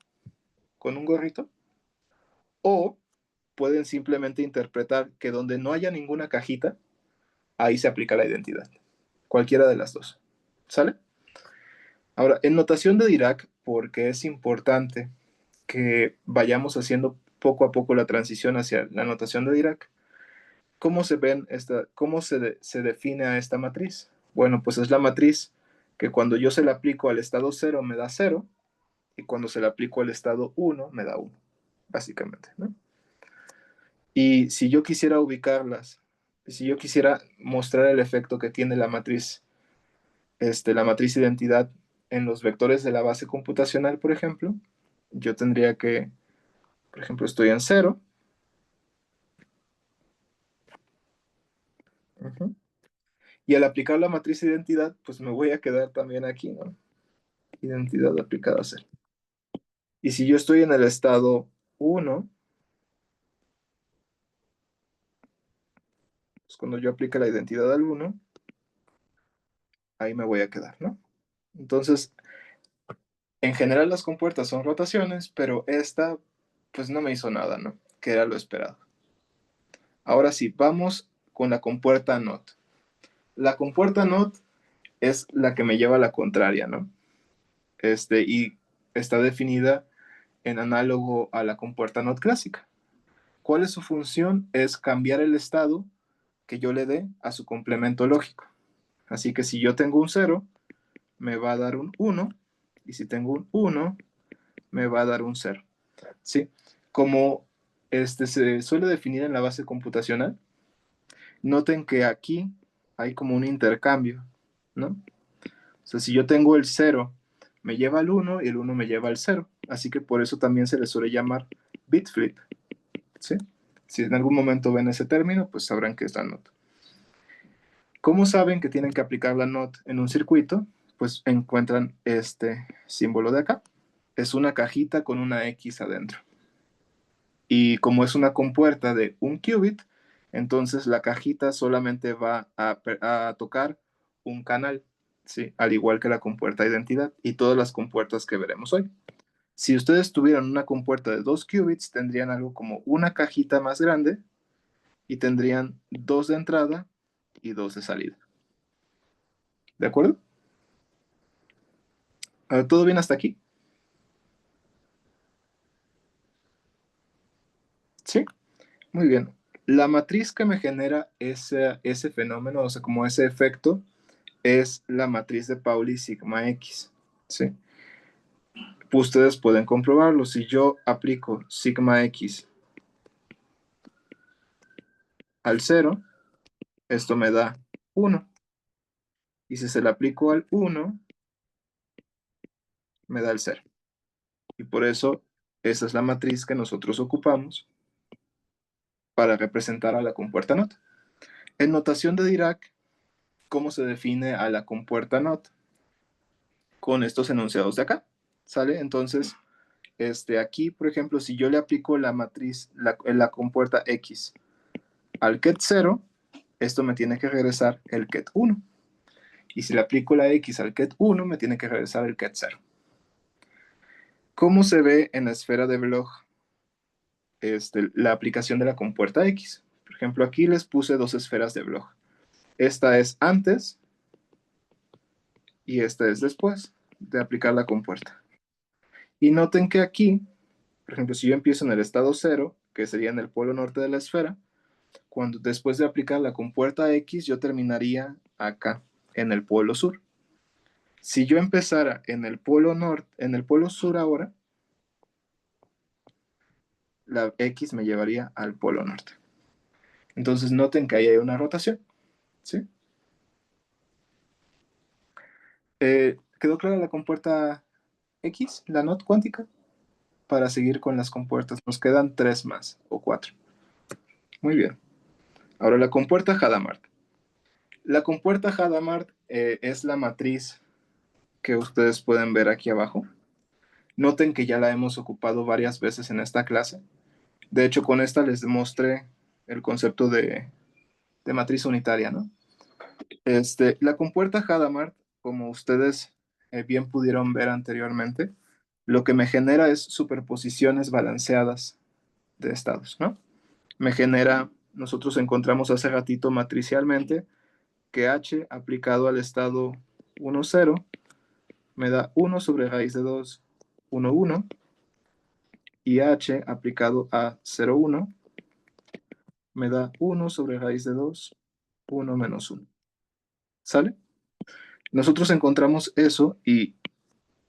con un gorrito, o pueden simplemente interpretar que donde no haya ninguna cajita, ahí se aplica la identidad. Cualquiera de las dos. ¿Sale? Ahora, en notación de Dirac, porque es importante que vayamos haciendo poco a poco la transición hacia la notación de Dirac, ¿cómo se define a esta matriz? Bueno, pues es la matriz que cuando yo se la aplico al estado 0 me da 0, y cuando se la aplico al estado 1 me da 1, básicamente, ¿no? Y si yo quisiera ubicarlas, si yo quisiera mostrar el efecto que tiene la matriz identidad en los vectores de la base computacional, por ejemplo, yo tendría que, por ejemplo, estoy en 0. Y al aplicar la matriz identidad, pues me voy a quedar también aquí, ¿no? Identidad aplicada a 0. Y si yo estoy en el estado 1, pues cuando yo aplique la identidad al 1, ahí me voy a quedar, ¿no? Entonces, en general las compuertas son rotaciones, pero esta, pues no me hizo nada, ¿no? Que era lo esperado. Ahora sí, vamos con la compuerta NOT. La compuerta NOT es la que me lleva a la contraria, ¿no? Y está definida en análogo a la compuerta NOT clásica. ¿Cuál es su función? Es cambiar el estado que yo le dé a su complemento lógico. Así que si yo tengo un 0, me va a dar un 1, y si tengo un 1, me va a dar un 0. ¿Sí? Como se suele definir en la base computacional, noten que aquí hay como un intercambio, ¿no? O sea, si yo tengo el 0, me lleva al 1 y el 1 me lleva al 0. Así que por eso también se le suele llamar bit flip, ¿sí? Si en algún momento ven ese término, pues sabrán que es la NOT. ¿Cómo saben que tienen que aplicar la NOT en un circuito? Pues encuentran este símbolo de acá. Es una cajita con una X adentro. Y como es una compuerta de un qubit, entonces la cajita solamente va a tocar un canal, ¿sí? Al igual que la compuerta de identidad y todas las compuertas que veremos hoy. Si ustedes tuvieran una compuerta de 2 qubits, tendrían algo como una cajita más grande y tendrían 2 de entrada y 2 de salida. ¿De acuerdo? ¿Todo bien hasta aquí? Sí, muy bien. La matriz que me genera ese fenómeno, o sea, como ese efecto, es la matriz de Pauli sigma X, ¿sí? Ustedes pueden comprobarlo. Si yo aplico sigma X al 0, esto me da 1. Y si se le aplico al 1, me da el 0. Y por eso, esa es la matriz que nosotros ocupamos para representar a la compuerta NOT. En notación de Dirac, ¿cómo se define a la compuerta NOT? con estos enunciados de acá, ¿sale? Entonces, aquí, por ejemplo, si yo le aplico la matriz, la compuerta X al ket 0, esto me tiene que regresar el ket 1. Y si le aplico la X al ket 1, me tiene que regresar el ket 0. ¿Cómo se ve en la esfera de Bloch la aplicación de la compuerta X? Por ejemplo, aquí les puse dos esferas de Bloch. Esta es antes y esta es después de aplicar la compuerta. Y noten que aquí, por ejemplo, si yo empiezo en el estado 0, que sería en el polo norte de la esfera, cuando después de aplicar la compuerta X, yo terminaría acá, en el polo sur. Si yo empezara en el polo norte, en el polo sur ahora, la X me llevaría al polo norte. Entonces noten que ahí hay una rotación, ¿sí? ¿Quedó clara la compuerta X, la NOT cuántica? Para seguir con las compuertas, nos quedan 3 más, o 4. Muy bien. Ahora la compuerta Hadamard. La compuerta Hadamard es la matriz que ustedes pueden ver aquí abajo. Noten que ya la hemos ocupado varias veces en esta clase. De hecho, con esta les demostré el concepto de matriz unitaria, ¿no? La compuerta Hadamard, como ustedes bien pudieron ver anteriormente, lo que me genera es superposiciones balanceadas de estados, ¿no? Me genera, nosotros encontramos hace ratito matricialmente que H aplicado al estado 1, 0 me da 1 sobre raíz de 2, 1, 1, y H aplicado a 0, 1 me da 1 sobre raíz de 2, 1 menos 1. ¿Sale? Nosotros encontramos eso y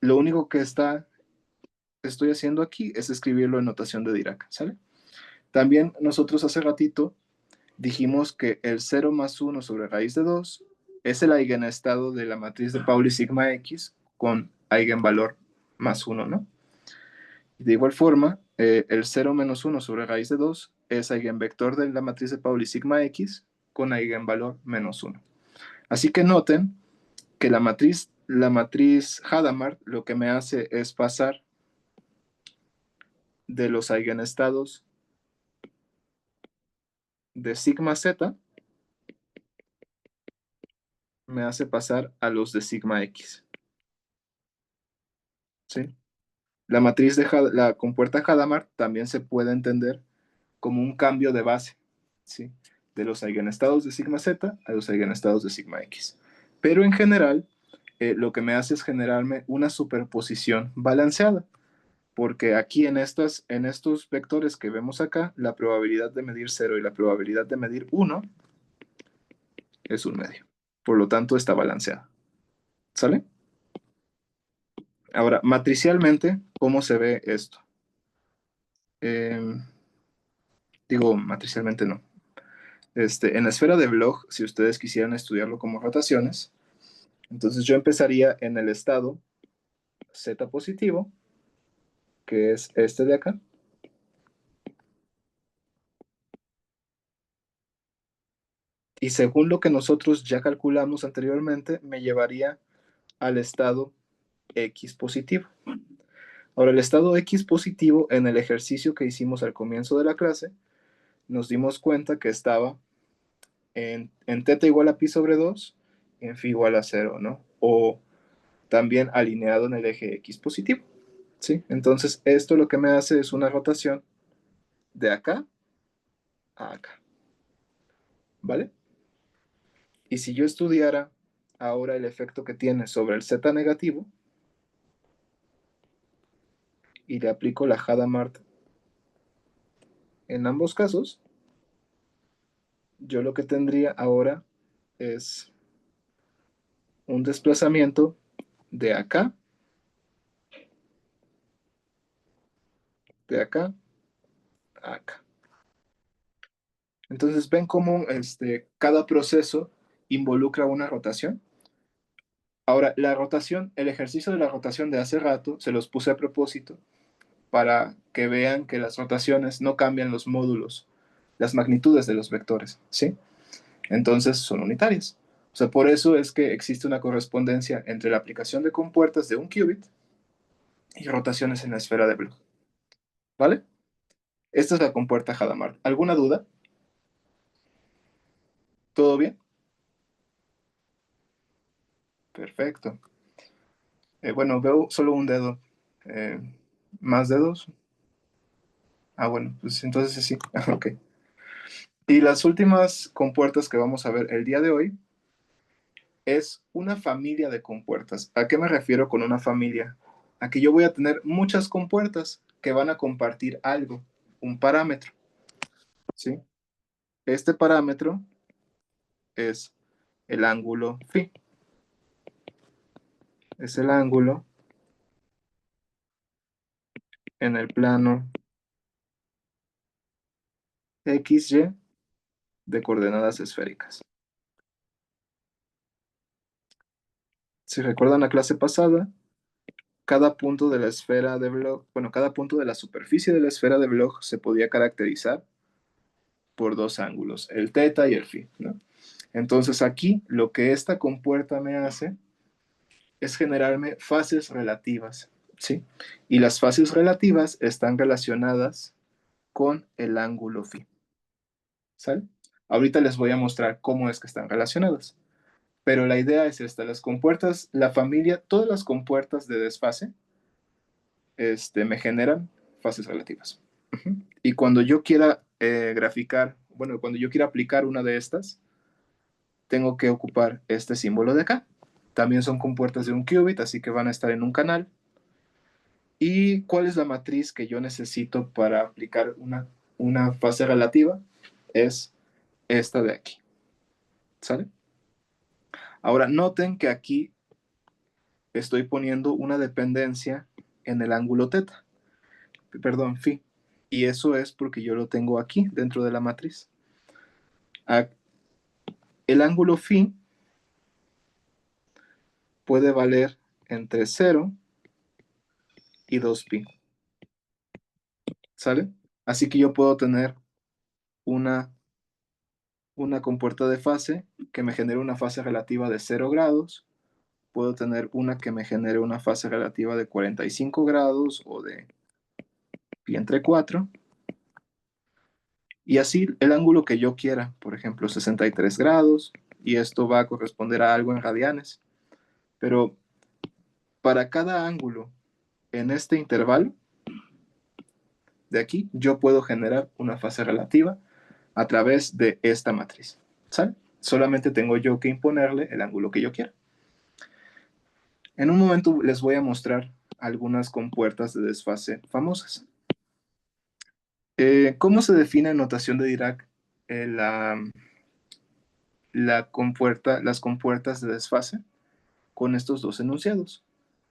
lo único que estoy haciendo aquí es escribirlo en notación de Dirac, ¿sale? También nosotros hace ratito dijimos que el 0 más 1 sobre raíz de 2 es el eigenestado de la matriz de Pauli sigma X con eigenvalor más 1, ¿no? De igual forma, el 0 menos 1 sobre raíz de 2 es eigenvector de la matriz de Pauli sigma X con eigenvalor menos 1. Así que noten que la matriz Hadamard lo que me hace es pasar de los eigenestados de sigma z, me hace pasar a los de sigma x. ¿Sí? La matriz de la compuerta Hadamard también se puede entender como un cambio de base, ¿sí? De los eigenestados de sigma z a los eigenestados de sigma x. Pero en general, lo que me hace es generarme una superposición balanceada, porque aquí en estos vectores que vemos acá, la probabilidad de medir 0 y la probabilidad de medir 1 es un medio. Por lo tanto, está balanceada. ¿Sale? Ahora, matricialmente, ¿cómo se ve esto? Digo, matricialmente no. En la esfera de Bloch, si ustedes quisieran estudiarlo como rotaciones, entonces yo empezaría en el estado Z positivo, que es este de acá. Y según lo que nosotros ya calculamos anteriormente, me llevaría al estado X positivo. Ahora, el estado X positivo, en el ejercicio que hicimos al comienzo de la clase, nos dimos cuenta que estaba en θ igual a pi sobre 2 y en phi igual a 0, ¿no? O también alineado en el eje X positivo, ¿sí? Entonces, esto lo que me hace es una rotación de acá a acá, ¿vale? Y si yo estudiara ahora el efecto que tiene sobre el z negativo y le aplico la Hadamard en ambos casos, yo lo que tendría ahora es un desplazamiento de acá a acá. Entonces, ¿ven cómo cada proceso involucra una rotación? Ahora, la rotación, el ejercicio de la rotación de hace rato, se los puse a propósito para que vean que las rotaciones no cambian los módulos, las magnitudes de los vectores, ¿sí? Entonces son unitarias. O sea, por eso es que existe una correspondencia entre la aplicación de compuertas de un qubit y rotaciones en la esfera de Bloch. ¿Vale? Esta es la compuerta Hadamard. ¿Alguna duda? ¿Todo bien? Perfecto. Bueno, veo solo un dedo. Eh, ¿Más dedos? Ah, bueno, pues entonces sí. Ok. Y las últimas compuertas que vamos a ver el día de hoy es una familia de compuertas. ¿A qué me refiero con una familia? A que yo voy a tener muchas compuertas que van a compartir algo, un parámetro, ¿sí? Este parámetro es el ángulo phi. Es el ángulo en el plano XY de coordenadas esféricas. Si recuerdan la clase pasada, cada punto de la esfera de Bloch, bueno, cada punto de la superficie de la esfera de Bloch se podía caracterizar por dos ángulos, el teta y el phi, ¿no? Entonces aquí lo que esta compuerta me hace es generarme fases relativas, ¿sí? Y las fases relativas están relacionadas con el ángulo phi, ¿sale? Ahorita les voy a mostrar cómo es que están relacionadas. Pero la idea es esta, las compuertas, la familia, todas las compuertas de desfase me generan fases relativas. Y cuando yo quiera graficar, bueno, cuando yo quiera aplicar una de estas, tengo que ocupar este símbolo de acá. También son compuertas de un qubit, así que van a estar en un canal. ¿Y cuál es la matriz que yo necesito para aplicar una fase relativa? Es esta de aquí. ¿Sale? Ahora, noten que aquí estoy poniendo una dependencia en el ángulo teta, perdón, phi. Y eso es porque yo lo tengo aquí dentro de la matriz. El ángulo phi puede valer entre 0 y 2pi. ¿Sale? Así que yo puedo tener una compuerta de fase que me genere una fase relativa de 0 grados. Puedo tener una que me genere una fase relativa de 45 grados o de pi entre 4. Y así el ángulo que yo quiera, por ejemplo, 63 grados, y esto va a corresponder a algo en radianes. Pero para cada ángulo en este intervalo de aquí, yo puedo generar una fase relativa a través de esta matriz. ¿Sale? Solamente tengo yo que imponerle el ángulo que yo quiera. En un momento les voy a mostrar algunas compuertas de desfase famosas. ¿Cómo se define en notación de Dirac las compuertas de desfase? Con estos dos enunciados.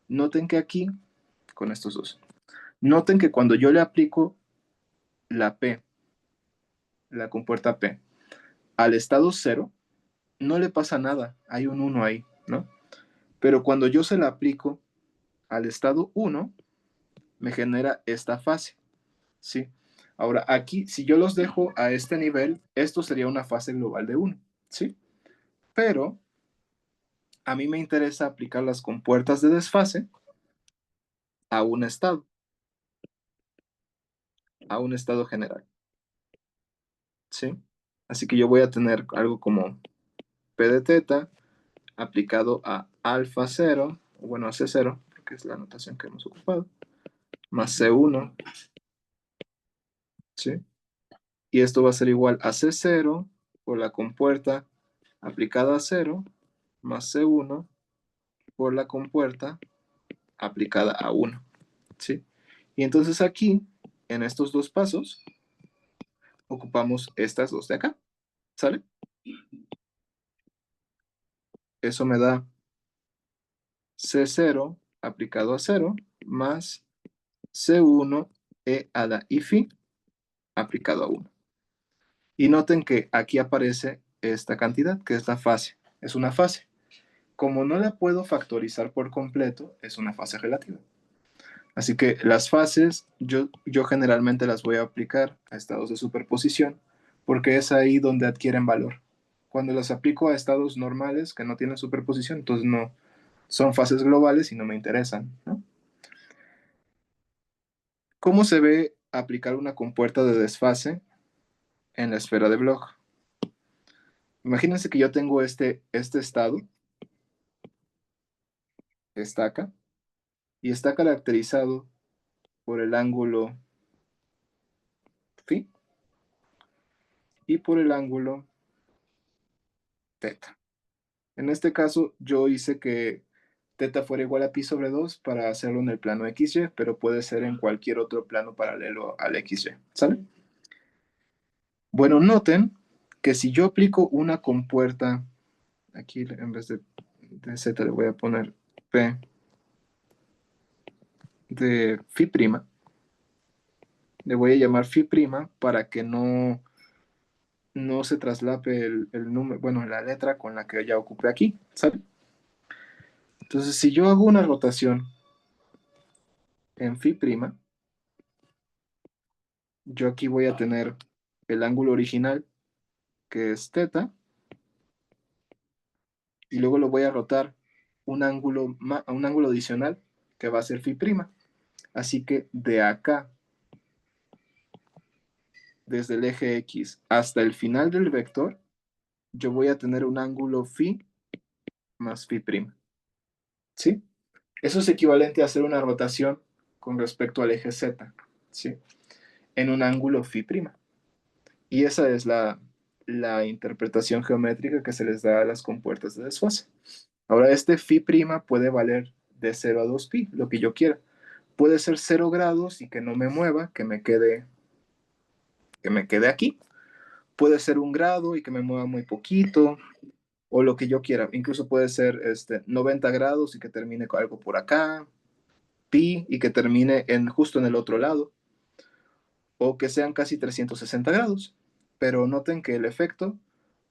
Noten que aquí, con estos dos, noten que cuando yo le aplico la P, la compuerta P, al estado 0, no le pasa nada, hay un 1 ahí, ¿no? Pero cuando yo se la aplico al estado 1, me genera esta fase, ¿sí? Ahora, aquí, si yo los dejo a este nivel, esto sería una fase global de 1, ¿sí? Pero a mí me interesa aplicar las compuertas de desfase a un estado general, ¿sí? Así que yo voy a tener algo como P de teta aplicado a alfa 0, bueno, a C0, porque es la notación que hemos ocupado, más C1, ¿sí? Y esto va a ser igual a C0 por la compuerta aplicada a 0, más C1 por la compuerta aplicada a 1, ¿sí? Y entonces aquí, en estos dos pasos, ocupamos estas dos de acá, ¿sale? Eso me da C0 aplicado a 0 más C1 E a la I phi aplicado a 1. Y noten que aquí aparece esta cantidad, que es la fase. Es una fase. Como no la puedo factorizar por completo, es una fase relativa. Así que las fases yo generalmente las voy a aplicar a estados de superposición porque es ahí donde adquieren valor cuando los aplico a estados normales que no tienen superposición, entonces no son fases globales y no me interesan, ¿no? ¿Cómo se ve aplicar una compuerta de desfase en la esfera de Bloch? Imagínense que yo tengo este estado, está acá, y está caracterizado por el ángulo phi y por el ángulo teta. En este caso, yo hice que teta fuera igual a pi sobre 2 para hacerlo en el plano XY, pero puede ser en cualquier otro plano paralelo al XY, ¿sale? Bueno, noten que si yo aplico una compuerta, aquí en vez de z le voy a poner p de phi prima, le voy a llamar phi prima para que no se traslape el número, bueno, la letra con la que ya ocupé aquí, ¿sale? Entonces, si yo hago una rotación en phi prima, yo aquí voy a tener el ángulo original, que es teta, y luego lo voy a rotar un ángulo adicional, que va a ser phi prima. Así que de acá, desde el eje X hasta el final del vector, yo voy a tener un ángulo phi más phi prima. ¿Sí? Eso es equivalente a hacer una rotación con respecto al eje Z, ¿sí? En un ángulo phi prima. Y esa es la interpretación geométrica que se les da a las compuertas de desfase. Ahora, este phi prima puede valer de 0 a 2 pi, lo que yo quiera. Puede ser 0 grados y que no me mueva, que me quede aquí. Puede ser 1 grado y que me mueva muy poquito, o lo que yo quiera. Incluso puede ser 90 grados y que termine con algo por acá, pi y que termine justo en el otro lado, o que sean casi 360 grados. Pero noten que el efecto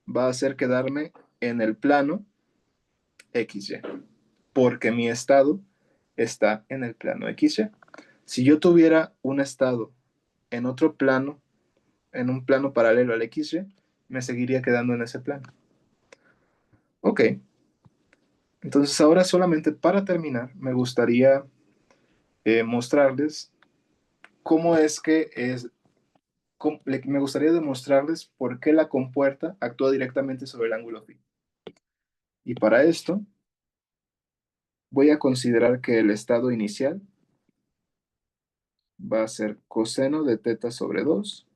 va a hacer quedarme en el plano XY, porque mi estado está en el plano XY. Si yo tuviera un estado en otro plano, en un plano paralelo al XY, me seguiría quedando en ese plano. Ok, entonces ahora solamente para terminar, me gustaría mostrarles cómo es que me gustaría demostrarles por qué la compuerta actúa directamente sobre el ángulo phi. Y para esto, voy a considerar que el estado inicial va a ser coseno de teta sobre 2,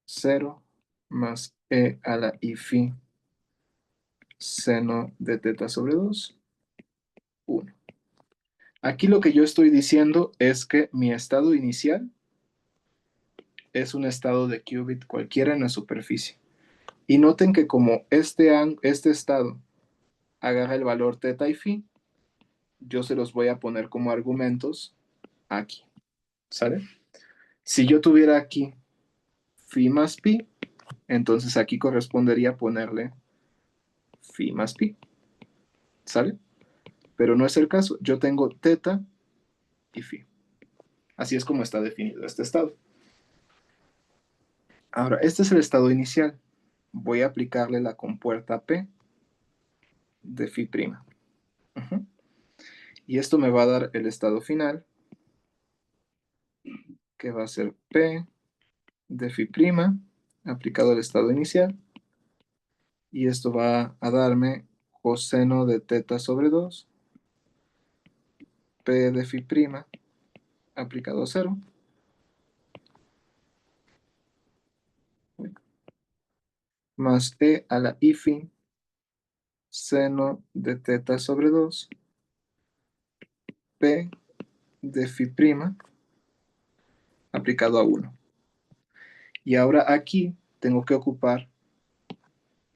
0 más e a la i phi seno de teta sobre 2, 1. Aquí lo que yo estoy diciendo es que mi estado inicial es un estado de qubit cualquiera en la superficie. Y noten que como este estado agarra el valor teta y phi, yo se los voy a poner como argumentos aquí. ¿Sale? Si yo tuviera aquí phi más pi, entonces aquí correspondería ponerle phi más pi. ¿Sale? Pero no es el caso. Yo tengo teta y phi. Así es como está definido este estado. Ahora, este es el estado inicial. Voy a aplicarle la compuerta P de phi prima. Y esto me va a dar el estado final, que va a ser P de phi prima aplicado al estado inicial. Y esto va a darme coseno de teta sobre 2, P de phi prima aplicado a 0, más e a la i phi seno de teta sobre 2, P de phi prima aplicado a 1. Y ahora aquí tengo que ocupar,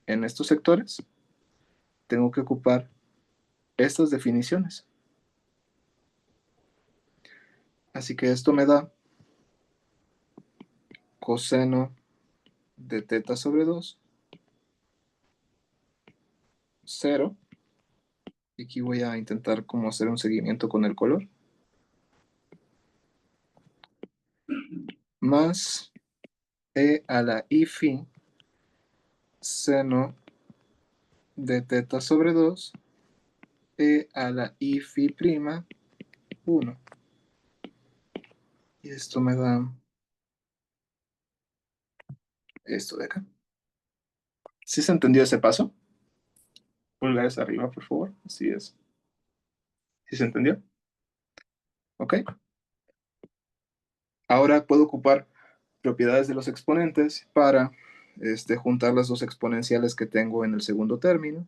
en estos sectores, tengo que ocupar estas definiciones. Así que esto me da coseno de teta sobre 2, 0. Y aquí voy a intentar como hacer un seguimiento con el color. Más e a la i phi seno de teta sobre 2 e a la I phi prima 1. Y esto me da esto de acá. ¿Sí se entendió ese paso? Pulgares arriba, por favor. Así es. ¿Sí se entendió? ¿Ok? Ahora puedo ocupar propiedades de los exponentes para juntar las dos exponenciales que tengo en el segundo término.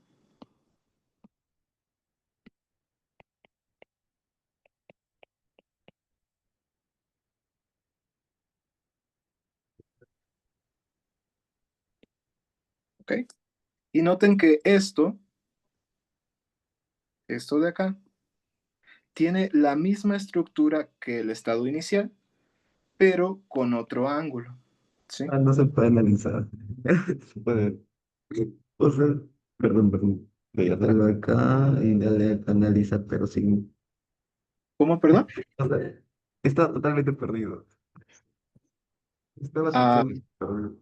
¿Ok? Y noten que esto de acá, tiene la misma estructura que el estado inicial, pero con otro ángulo. ¿Sí? Ah, no se puede analizar. Se puede. O sea, perdón. Voy a darle acá y darle a analizar, pero sin. ¿Cómo, perdón? O sea, está totalmente perdido. Estaba Ah, totalmente perdido.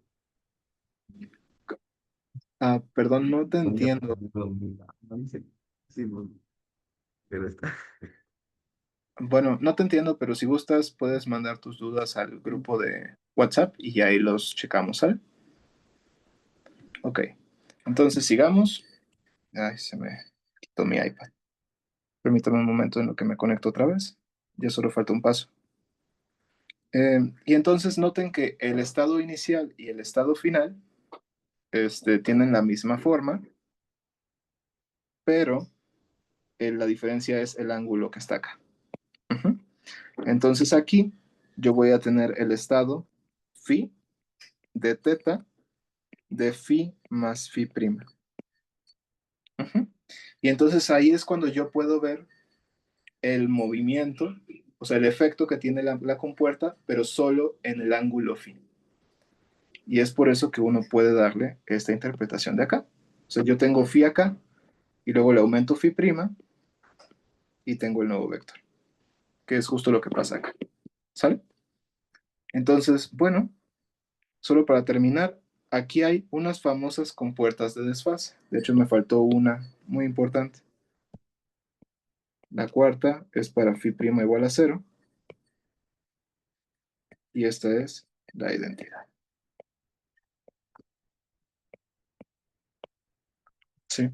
perdón, no te Ya entiendo. perdido, no dice. Sí, no, pero está. Bueno, no te entiendo, pero si gustas, puedes mandar tus dudas al grupo de WhatsApp y ahí los checamos, ¿sale? Ok. Entonces sigamos. Ay, se me quitó mi iPad. Permítame un momento en lo que me conecto otra vez. Ya solo falta un paso. Y entonces noten que el estado inicial y el estado final tienen la misma forma, pero la diferencia es el ángulo que está acá. Ujú. Entonces aquí yo voy a tener el estado phi de teta de phi más phi prima. Ujú. Y entonces ahí es cuando yo puedo ver el movimiento, o sea, el efecto que tiene la compuerta, pero solo en el ángulo phi. Y es por eso que uno puede darle esta interpretación de acá. O sea, yo tengo phi acá, y luego le aumento phi prima, y tengo el nuevo vector, que es justo lo que pasa acá. ¿Sale? Entonces, bueno, solo para terminar, aquí hay unas famosas compuertas de desfase. De hecho, me faltó una muy importante. La cuarta es para phi prima igual a 0, y esta es la identidad. ¿Sí?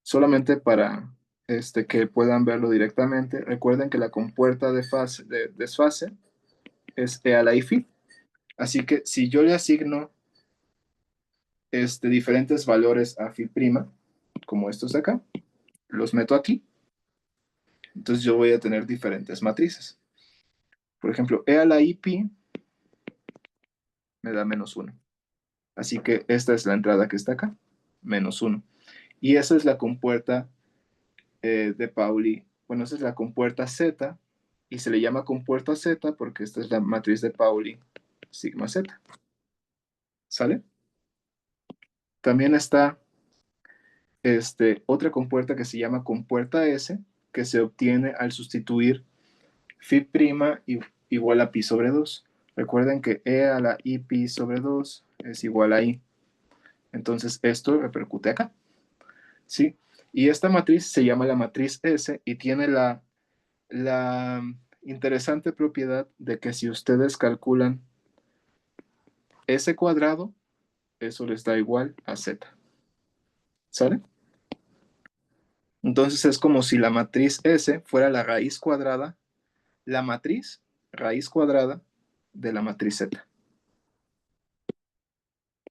Solamente para que puedan verlo directamente, recuerden que la compuerta de desfase es E a la I phi. Así que si yo le asigno diferentes valores a phi prima, como estos de acá, los meto aquí, entonces yo voy a tener diferentes matrices. Por ejemplo, E a la I pi me da -1. Así que esta es la entrada que está acá, -1. Y esa es la compuerta de Pauli. Bueno, esa es la compuerta Z, y se le llama compuerta Z porque esta es la matriz de Pauli sigma Z. ¿Sale? También está otra compuerta que se llama compuerta S, que se obtiene al sustituir phi prima igual a pi sobre 2. Recuerden que E a la I pi sobre 2 es igual a I. Entonces esto repercute acá. ¿Sí? Y esta matriz se llama la matriz S y tiene la interesante propiedad de que si ustedes calculan S cuadrado, eso les da igual a Z. ¿Sale? Entonces es como si la matriz S fuera la matriz raíz cuadrada de la matriz Z.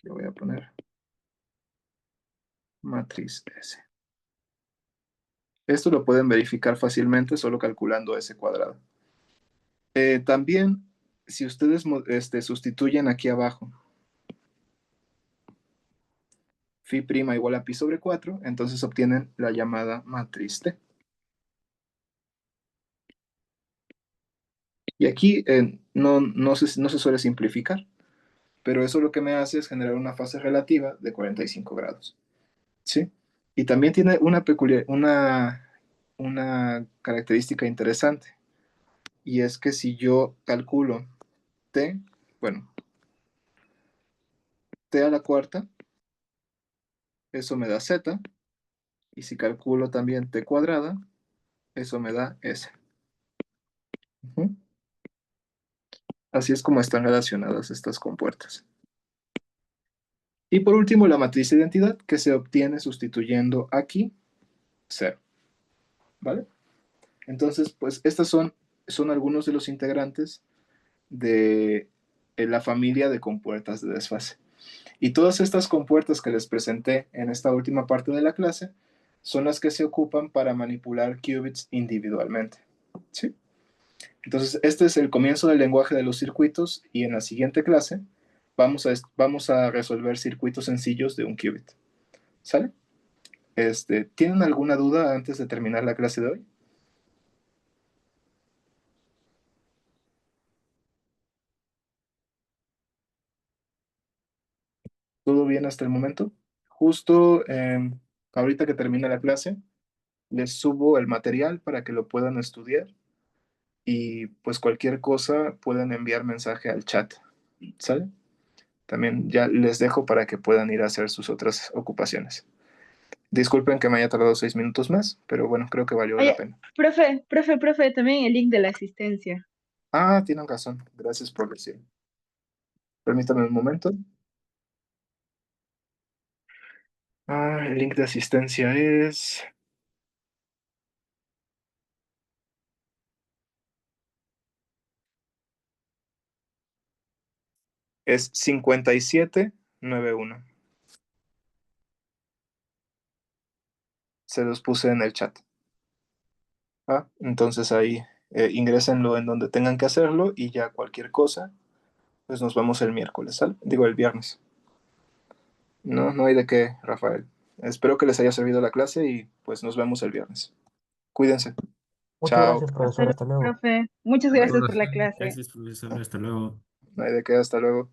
Le voy a poner matriz S. Esto lo pueden verificar fácilmente solo calculando S cuadrado. También, si ustedes sustituyen aquí abajo phi prima igual a pi sobre 4, entonces obtienen la llamada matriz T. Y aquí no se suele simplificar, pero eso lo que me hace es generar una fase relativa de 45 grados. ¿Sí? Y también tiene una característica interesante, y es que si yo calculo T, bueno, T a la cuarta, eso me da z, y si calculo también t cuadrada, eso me da s. Ujú. Así es como están relacionadas estas compuertas. Y por último, la matriz de identidad, que se obtiene sustituyendo aquí 0. ¿Vale? Entonces, pues estos son algunos de los integrantes de la familia de compuertas de desfase. Y todas estas compuertas que les presenté en esta última parte de la clase son las que se ocupan para manipular qubits individualmente. ¿Sí? Entonces, este es el comienzo del lenguaje de los circuitos y en la siguiente clase vamos a resolver circuitos sencillos de un qubit. ¿Sale? ¿Tienen alguna duda antes de terminar la clase de hoy? ¿Todo bien hasta el momento? Justo ahorita que termine la clase, les subo el material para que lo puedan estudiar y pues cualquier cosa pueden enviar mensaje al chat, ¿sale? También ya les dejo para que puedan ir a hacer sus otras ocupaciones. Disculpen que me haya tardado 6 minutos más, pero bueno, creo que valió la Oye, pena. profe, también el link de la asistencia. Ah, tienen razón. Gracias por decirlo. Permítame un momento. El link de asistencia es 5791. Se los puse en el chat. Entonces ahí ingrésenlo en donde tengan que hacerlo y ya cualquier cosa, pues nos vemos el miércoles, ¿sale? Digo, el viernes. No, no hay de qué, Rafael. Espero que les haya servido la clase y pues nos vemos el viernes. Cuídense. Muchas Chao. gracias, Hasta profesor. luego, Hasta luego. profe. Muchas No hay, gracias por la clase. Gracias, profesor. Hasta luego. no hay de qué, hasta luego.